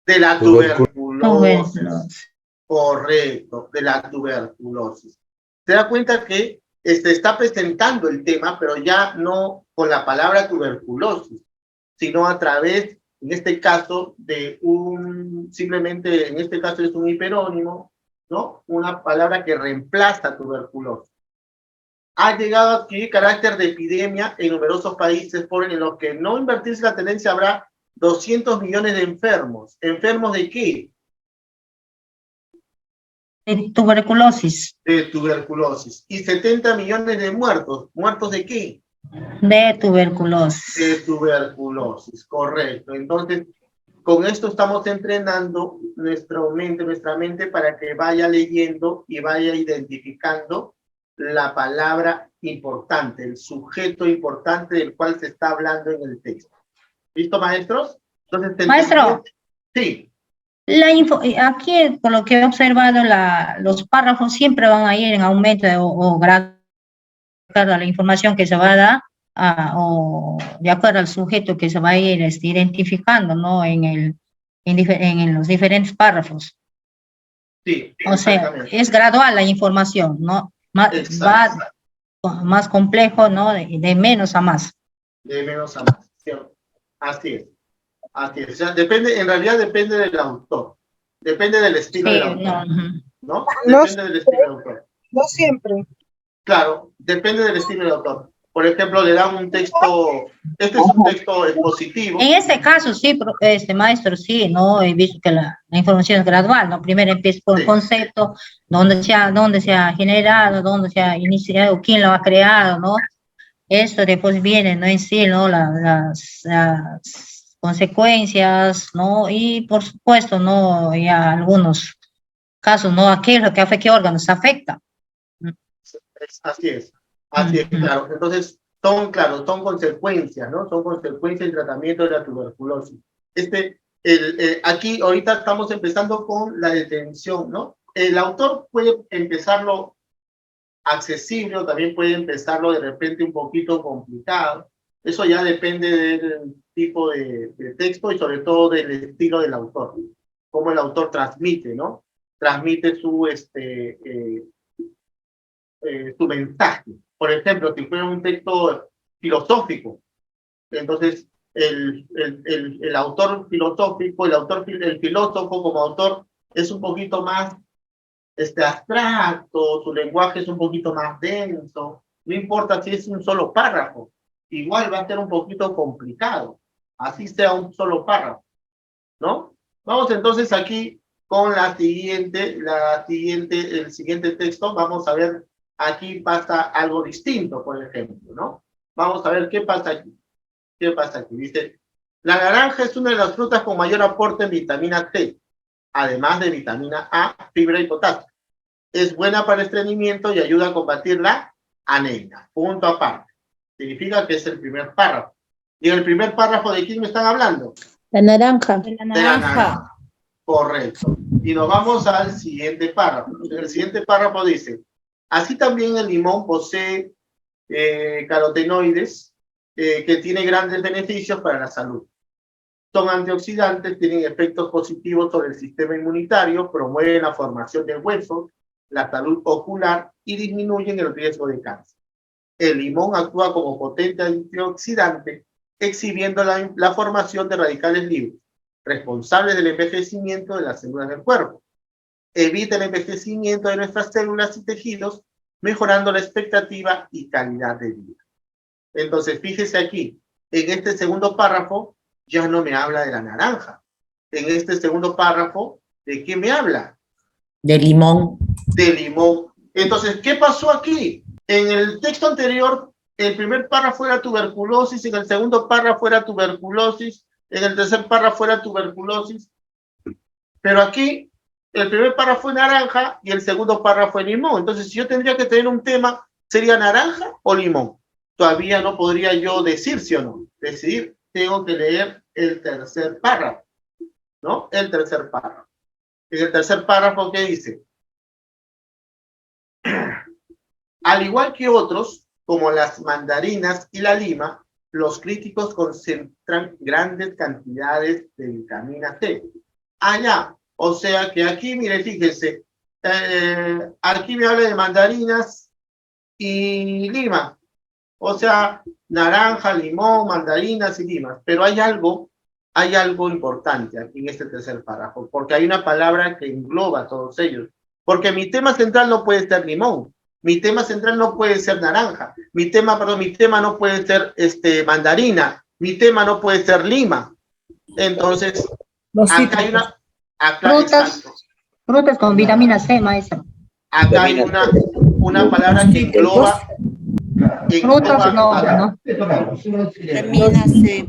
S1: De la tuberculosis. Correcto, de la tuberculosis. Se da cuenta que está presentando el tema, pero ya no con la palabra tuberculosis, sino a través, en este caso, de simplemente, en este caso es un hiperónimo, ¿no? Una palabra que reemplaza tuberculosis. Ha llegado a adquirir carácter de epidemia en numerosos países en los que no invertirse la tendencia habrá 200 millones de enfermos. ¿Enfermos de qué?
S8: De tuberculosis.
S1: De tuberculosis. Y 70 millones de muertos. ¿Muertos de qué?
S8: De tuberculosis.
S1: De tuberculosis, correcto. Entonces, con esto estamos entrenando nuestra mente para que vaya leyendo y vaya identificando la palabra importante, el sujeto importante del cual se está hablando en el texto. ¿Listo, maestros? Entonces,
S8: maestro.
S1: Sí.
S8: Aquí, por lo que he observado, los párrafos siempre van a ir en aumento o gradual a la información que se va a dar, o de acuerdo al sujeto que se va a ir identificando, ¿no? En los diferentes párrafos.
S1: Sí.
S8: O sea, es gradual la información, ¿no? Va más complejo, ¿no? De menos a más.
S1: De menos a más, ¿cierto? Así es. O sea, en realidad depende del autor. Depende del estilo del autor. ¿No? Depende del estilo del autor.
S4: No siempre.
S1: Claro, depende del estilo del autor. Por ejemplo, le dan un texto, este es un texto expositivo.
S8: En este caso, sí, maestro, sí, ¿no? He visto que la información es gradual, ¿no? Primero empieza por el concepto, dónde se ha generado, dónde se ha iniciado, quién lo ha creado, ¿no? Eso después viene, ¿no? En sí, ¿no? Las consecuencias, ¿no? Y por supuesto, ¿no? Ya algunos casos, ¿no? Aquello que afecta, qué órganos afecta.
S1: Así es, claro. Entonces, claro, son consecuencias, ¿no? Son consecuencias del tratamiento de la tuberculosis. Aquí ahorita estamos empezando con la detención, ¿no? El autor puede empezarlo accesible o también puede empezarlo de repente un poquito complicado. Eso ya depende del tipo de texto y sobre todo del estilo del autor, cómo el autor transmite, ¿no? Transmite su mensaje. Por ejemplo, si fuera un texto filosófico, entonces el autor filosófico, el filósofo como autor es un poquito más abstracto, su lenguaje es un poquito más denso, no importa si es un solo párrafo, igual va a ser un poquito complicado, así sea un solo párrafo, ¿no? Vamos entonces aquí con el siguiente texto, vamos a ver, aquí pasa algo distinto, por ejemplo, ¿no? Vamos a ver qué pasa aquí. ¿Qué pasa aquí? Dice, la naranja es una de las frutas con mayor aporte en vitamina C, además de vitamina A, fibra y potasio. Es buena para el estreñimiento y ayuda a combatir la anemia. Punto aparte. Significa que es el primer párrafo. ¿Y en el primer párrafo de quién me están hablando?
S2: La naranja.
S6: De la naranja.
S1: Correcto. Y nos vamos al siguiente párrafo. En el siguiente párrafo dice, así también el limón posee carotenoides que tiene grandes beneficios para la salud. Son antioxidantes, tienen efectos positivos sobre el sistema inmunitario, promueven la formación de huesos, la salud ocular y disminuyen el riesgo de cáncer. El limón actúa como potente antioxidante, exhibiendo la formación de radicales libres, responsables del envejecimiento de las células del cuerpo. Evita el envejecimiento de nuestras células y tejidos, mejorando la expectativa y calidad de vida. Entonces, fíjese aquí, en este segundo párrafo ya no me habla de la naranja. En este segundo párrafo, ¿de qué me habla?
S13: De limón.
S1: De limón. Entonces, ¿qué pasó aquí? En el texto anterior, el primer párrafo era tuberculosis, en el segundo párrafo era tuberculosis, en el tercer párrafo era tuberculosis, pero aquí el primer párrafo fue naranja y el segundo párrafo fue limón. Entonces, si yo tendría que tener un tema, ¿sería naranja o limón? Todavía no podría yo decir sí o no. Decidir, tengo que leer el tercer párrafo, ¿no? El tercer párrafo. En el tercer párrafo, ¿qué dice? Al igual que otros, como las mandarinas y la lima, los críticos concentran grandes cantidades de vitamina C. Allá, o sea que aquí, mire, fíjense, aquí me habla de mandarinas y lima. O sea, naranja, limón, mandarinas y limas. Pero hay algo importante aquí en este tercer párrafo, porque hay una palabra que engloba a todos ellos. Porque mi tema central no puede ser limón, mi tema central no puede ser naranja, mi tema no puede ser mandarina, mi tema no puede ser lima. Entonces, acá hay una...
S8: Frutas con vitamina C, maestro.
S1: Acá hay una palabra que engloba...
S8: Frutas no.
S4: Vitamina C.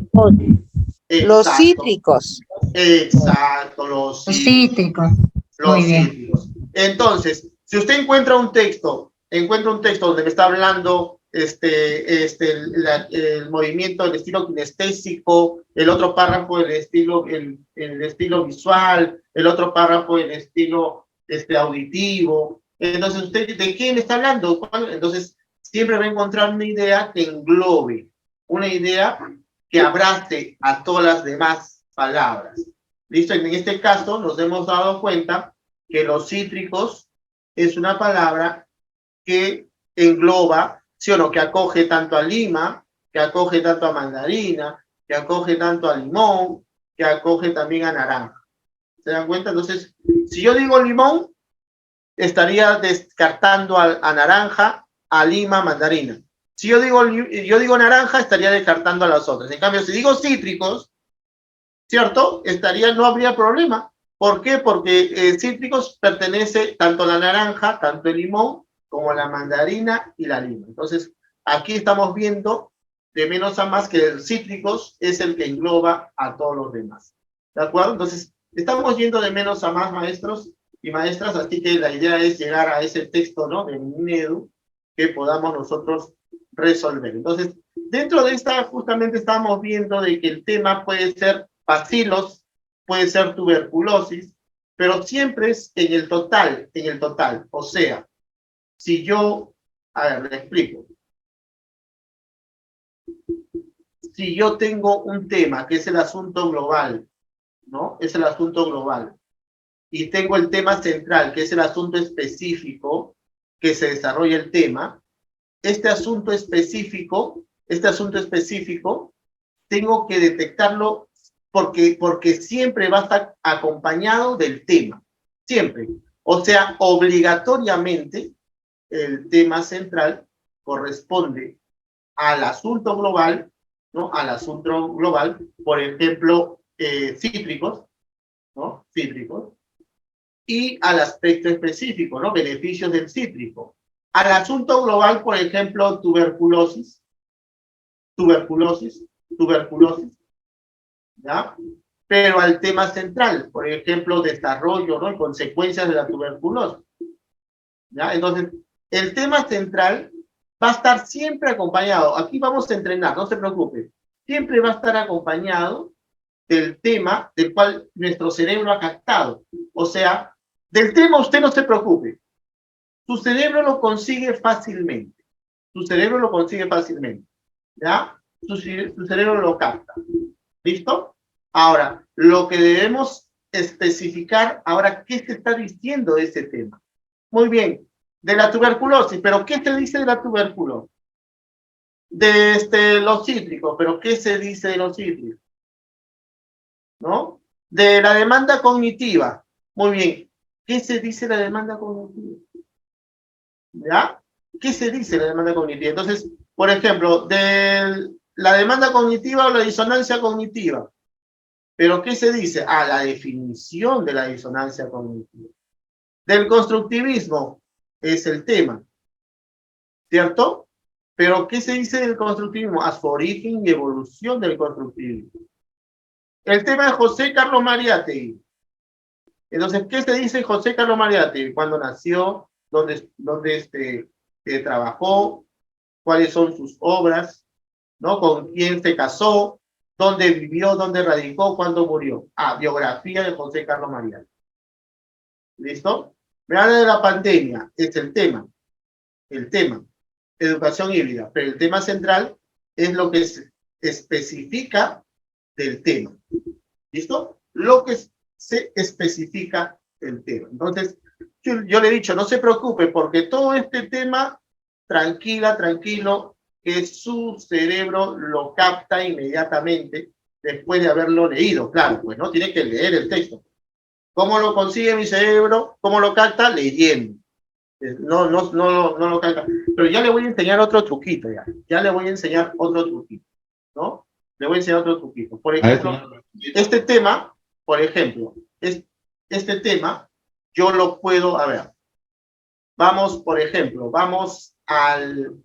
S4: Los cítricos.
S1: Exacto, los cítricos. Los cítricos. Entonces, si usted encuentra un texto donde me está hablando el movimiento del estilo kinestésico, el otro párrafo el estilo visual, el otro párrafo el estilo auditivo, entonces usted ¿de qué me está hablando? Entonces siempre va a encontrar una idea que englobe, una idea que abrace a todas las demás palabras. ¿Listo? En este caso nos hemos dado cuenta que los cítricos es una palabra que engloba, ¿sí o no? Que acoge tanto a lima, que acoge tanto a mandarina, que acoge tanto a limón, que acoge también a naranja. ¿Se dan cuenta? Entonces, si yo digo limón, estaría descartando a naranja, a lima, mandarina. Si yo digo naranja, estaría descartando a las otras. En cambio, si digo cítricos, ¿cierto? No habría problema. ¿Por qué? Porque cítricos pertenece tanto a la naranja, tanto el limón, como la mandarina y la lima. Entonces, aquí estamos viendo de menos a más que el cítricos es el que engloba a todos los demás. ¿De acuerdo? Entonces, estamos yendo de menos a más, maestros y maestras, así que la idea es llegar a ese texto, ¿no? De Minedu, que podamos nosotros resolver. Entonces, dentro de esta, justamente estamos viendo de que el tema puede ser bacilos, puede ser tuberculosis, pero siempre es en el total, o sea, si yo, a ver, le explico. Si yo tengo un tema que es el asunto global, ¿no? Es el asunto global. Y tengo el tema central, que es el asunto específico que se desarrolla el tema. Este asunto específico, tengo que detectarlo porque siempre va a estar acompañado del tema. Siempre. O sea, obligatoriamente, el tema central corresponde al asunto global, ¿no? Al asunto global, por ejemplo, cítricos, ¿no? Cítricos, y al aspecto específico, ¿no? Beneficios del cítrico. Al asunto global, por ejemplo, tuberculosis, ¿ya? Pero al tema central, por ejemplo, desarrollo, ¿no? Y consecuencias de la tuberculosis, ¿ya? Entonces, el tema central va a estar siempre acompañado. Aquí vamos a entrenar, no se preocupe. Siempre va a estar acompañado del tema del cual nuestro cerebro ha captado. O sea, del tema usted no se preocupe. Su cerebro lo consigue fácilmente. ¿Ya? Su cerebro lo capta. ¿Listo? Ahora, lo que debemos especificar, ahora, ¿qué se está diciendo de ese tema? Muy bien, de la tuberculosis, pero ¿qué se dice de la tuberculosis? De los cítricos, pero ¿qué se dice de los cítricos? ¿No? De la demanda cognitiva. Muy bien, ¿qué se dice de la demanda cognitiva? ¿Ya? ¿Qué se dice de la demanda cognitiva? Entonces, por ejemplo, de la demanda cognitiva o la disonancia cognitiva. ¿Pero qué se dice? Ah, la definición de la disonancia cognitiva. Del constructivismo es el tema, ¿cierto? Pero ¿qué se dice del constructivismo? A su origen y evolución del constructivismo. El tema de José Carlos Mariátegui. Entonces, ¿qué se dice de José Carlos Mariátegui? ¿Cuándo nació? ¿Dónde trabajó? ¿Cuáles son sus obras? ¿No? ¿Con quién se casó? ¿Dónde vivió? ¿Dónde radicó? ¿Cuándo murió? Ah, biografía de José Carlos Mariátegui. ¿Listo? Me habla de la pandemia, es el tema, educación híbrida, pero el tema central es lo que se especifica del tema. ¿Listo? Lo que se especifica del tema. Entonces, yo le he dicho, no se preocupe, porque todo este tema, tranquilo, que su cerebro lo capta inmediatamente después de haberlo leído. Claro, pues no tiene que leer el texto. ¿Cómo lo consigue mi cerebro? ¿Cómo lo capta? Leyendo. No lo capta. Pero ya le voy a enseñar otro truquito, ya le voy a enseñar otro truquito, ¿no? Le voy a enseñar otro truquito. Por ejemplo, este tema, yo lo puedo, a ver, vamos, por ejemplo,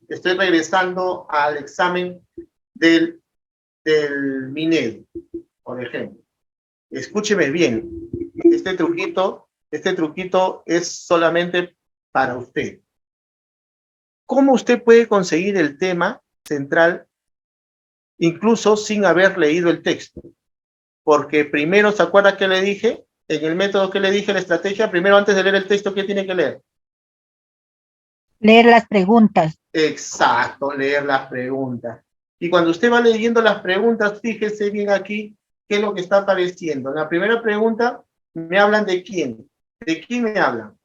S1: estoy regresando al examen del Minedo, por ejemplo. Escúcheme bien, este truquito es solamente para usted. ¿Cómo usted puede conseguir el tema central incluso sin haber leído el texto? Porque primero, ¿se acuerda que le dije? En el método que le dije, la estrategia, primero antes de leer el texto, ¿qué tiene que leer?
S14: Leer las preguntas.
S1: Exacto, leer las preguntas. Y cuando usted va leyendo las preguntas, fíjese bien aquí qué es lo que está apareciendo. En la primera pregunta, me hablan de quién. ¿De quién me hablan?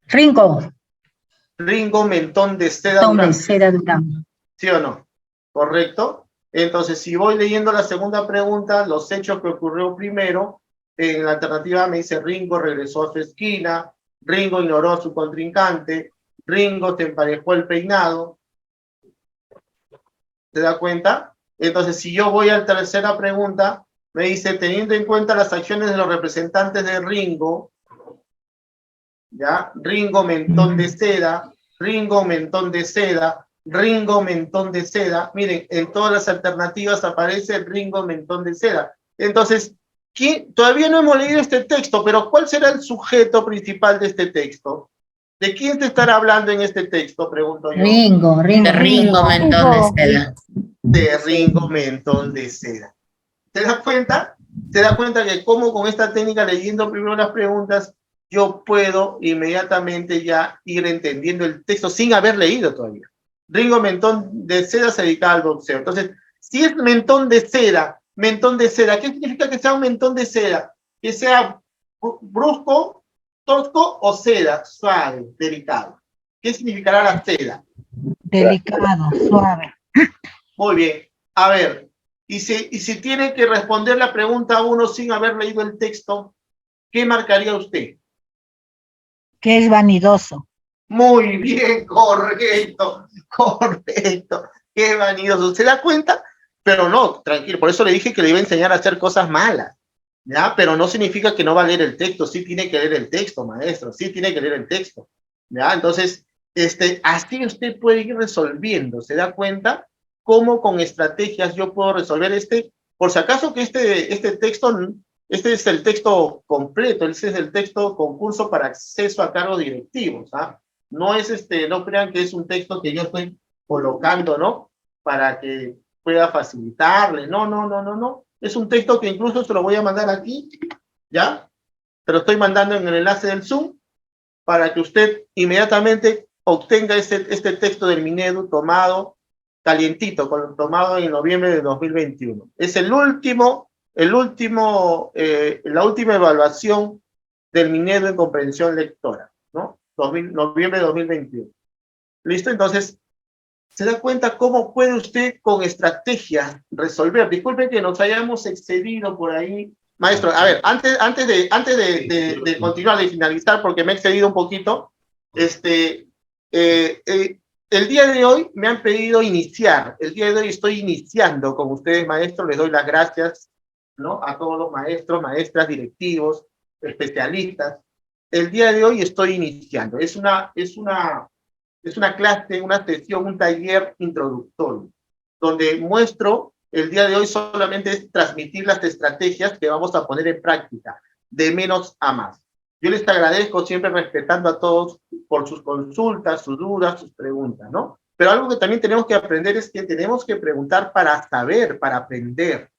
S1: Ringo Mentón de Seda Durán. ¿Sí o no? ¿Correcto? Entonces, si voy leyendo la segunda pregunta, los hechos que ocurrió primero, en la alternativa me dice Ringo regresó a su esquina, Ringo ignoró a su contrincante, Ringo te emparejó el peinado. ¿Se da cuenta? Entonces, si yo voy a la tercera pregunta, me dice, teniendo en cuenta las acciones de los representantes de Ringo, ¿ya? Ringo Mentón de Seda, Ringo Mentón de Seda, Ringo Mentón de Seda. Miren, en todas las alternativas aparece Ringo Mentón de Seda. Entonces, Todavía no hemos leído este texto, pero ¿cuál será el sujeto principal de este texto? ¿De quién se estará hablando en este texto? Pregunto yo.
S6: Ringo Mentón de Seda.
S1: De Ringo Mentón de Seda. ¿Se da cuenta? ¿Se da cuenta que cómo con esta técnica, leyendo primero las preguntas, yo puedo inmediatamente ya ir entendiendo el texto sin haber leído todavía? Ringo Mentón de Seda se dedicaba al boxeo. Entonces, si es mentón de seda, ¿qué significa que sea un mentón de seda? Que sea brusco, tosco o seda, suave, delicado. ¿Qué significará la seda?
S14: Delicado, suave.
S1: Muy bien. A ver, y si tiene que responder la pregunta a uno sin haber leído el texto, ¿qué marcaría usted?
S14: Que es vanidoso.
S1: Muy bien, correcto. Qué vanidoso. ¿Se da cuenta? Pero no, tranquilo, por eso le dije que le iba a enseñar a hacer cosas malas, ¿ya? Pero no significa que no va a leer el texto, sí tiene que leer el texto, maestro, sí tiene que leer el texto, ¿ya? Entonces, así usted puede ir resolviendo, ¿se da cuenta? Cómo con estrategias yo puedo resolver por si acaso que este texto, este es el texto completo, este es el texto concurso para acceso a cargos directivos, ¿ah? No es no crean que es un texto que yo estoy colocando, ¿no? Para que pueda facilitarle, no. Es un texto que incluso se lo voy a mandar aquí, ¿ya? Se lo estoy mandando en el enlace del Zoom para que usted inmediatamente obtenga este texto del Minedu tomado calientito, tomado en noviembre de 2021. Es la última evaluación del Minedu en comprensión lectora, ¿no? Noviembre de 2021. ¿Listo? Entonces, ¿se da cuenta cómo puede usted con estrategias resolver? Disculpen que nos hayamos excedido por ahí. Maestro, a ver, antes de continuar, de finalizar, porque me he excedido un poquito, el día de hoy me han pedido iniciar. El día de hoy estoy iniciando con ustedes, maestros. Les doy las gracias, ¿no? A todos los maestros, maestras, directivos, especialistas. El día de hoy estoy iniciando. Es una clase, una sesión, un taller introductorio, donde muestro, el día de hoy solamente es transmitir las estrategias que vamos a poner en práctica, de menos a más. Yo les agradezco siempre respetando a todos por sus consultas, sus dudas, sus preguntas, ¿no? Pero algo que también tenemos que aprender es que tenemos que preguntar para saber, para aprender.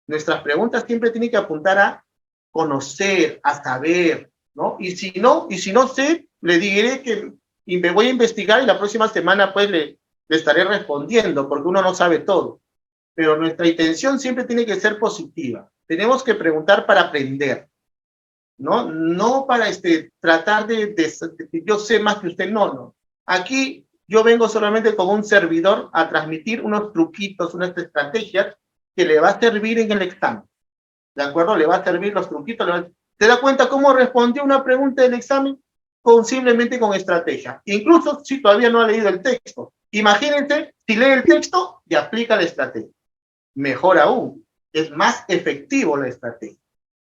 S1: Nuestras preguntas siempre tienen que apuntar a conocer, a saber, ¿no? Y si no sé, le diré que me voy a investigar y la próxima semana pues le estaré respondiendo, porque uno no sabe todo. Pero nuestra intención siempre tiene que ser positiva. Tenemos que preguntar para aprender, ¿no? No para tratar de yo sé más que usted, no. Aquí yo vengo solamente como un servidor a transmitir unos truquitos, unas estrategias que le va a servir en el examen. ¿De acuerdo? Le va a servir los truquitos. ¿Se da cuenta cómo respondió una pregunta del examen? Simplemente con estrategia. Incluso si todavía no ha leído el texto. Imagínense, si lee el texto y aplica la estrategia. Mejor aún, es más efectivo la estrategia.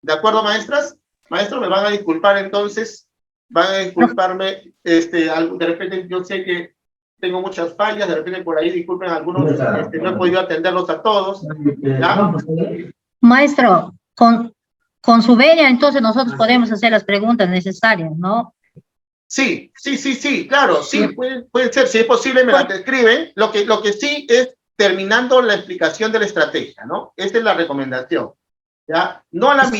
S1: ¿De acuerdo, maestras? Maestros, me van a disculpar entonces, van a disculparme, de repente yo sé que tengo muchas fallas, de repente por ahí disculpen algunos, no he podido atenderlos a todos. ¿Ya?
S8: Maestro, con su venia entonces nosotros podemos hacer las preguntas necesarias, ¿no?
S1: Sí, claro, sí, puede ser, si es posible me las escriben, lo que sí es terminando la explicación de la estrategia, ¿no? Esta es la recomendación, ¿ya? No a la
S8: mitad.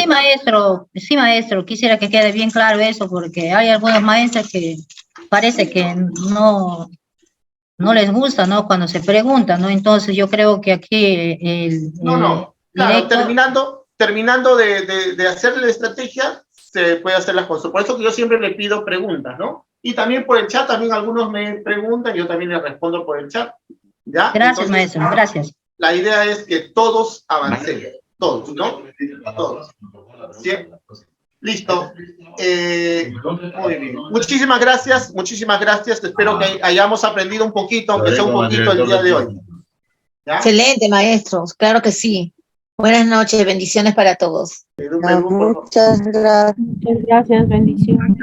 S8: Sí, maestro, quisiera que quede bien claro eso, porque hay algunos maestros que parece que no les gusta, ¿no? Cuando se pregunta, ¿no? Entonces yo creo que aquí
S1: claro, terminando de hacer la estrategia, se puede hacer las cosas. Por eso que yo siempre le pido preguntas, ¿no? Y también por el chat, también algunos me preguntan, yo también les respondo por el chat. ¿Ya?
S8: Gracias, entonces, maestro, gracias.
S1: La idea es que todos avancemos, todos, ¿no? Todos. ¿Sí? Listo. Muy bien. Muchísimas gracias. Espero que hayamos aprendido un poquito, aunque sea un poquito el día de hoy.
S6: ¿Ya? Excelente, maestros, claro que sí. Buenas noches, bendiciones para todos.
S4: Muchas gracias.
S12: Muchas gracias, bendiciones.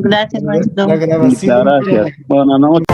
S8: Gracias, maestro.
S11: La grabación.
S3: Muchas gracias. Buenas noches.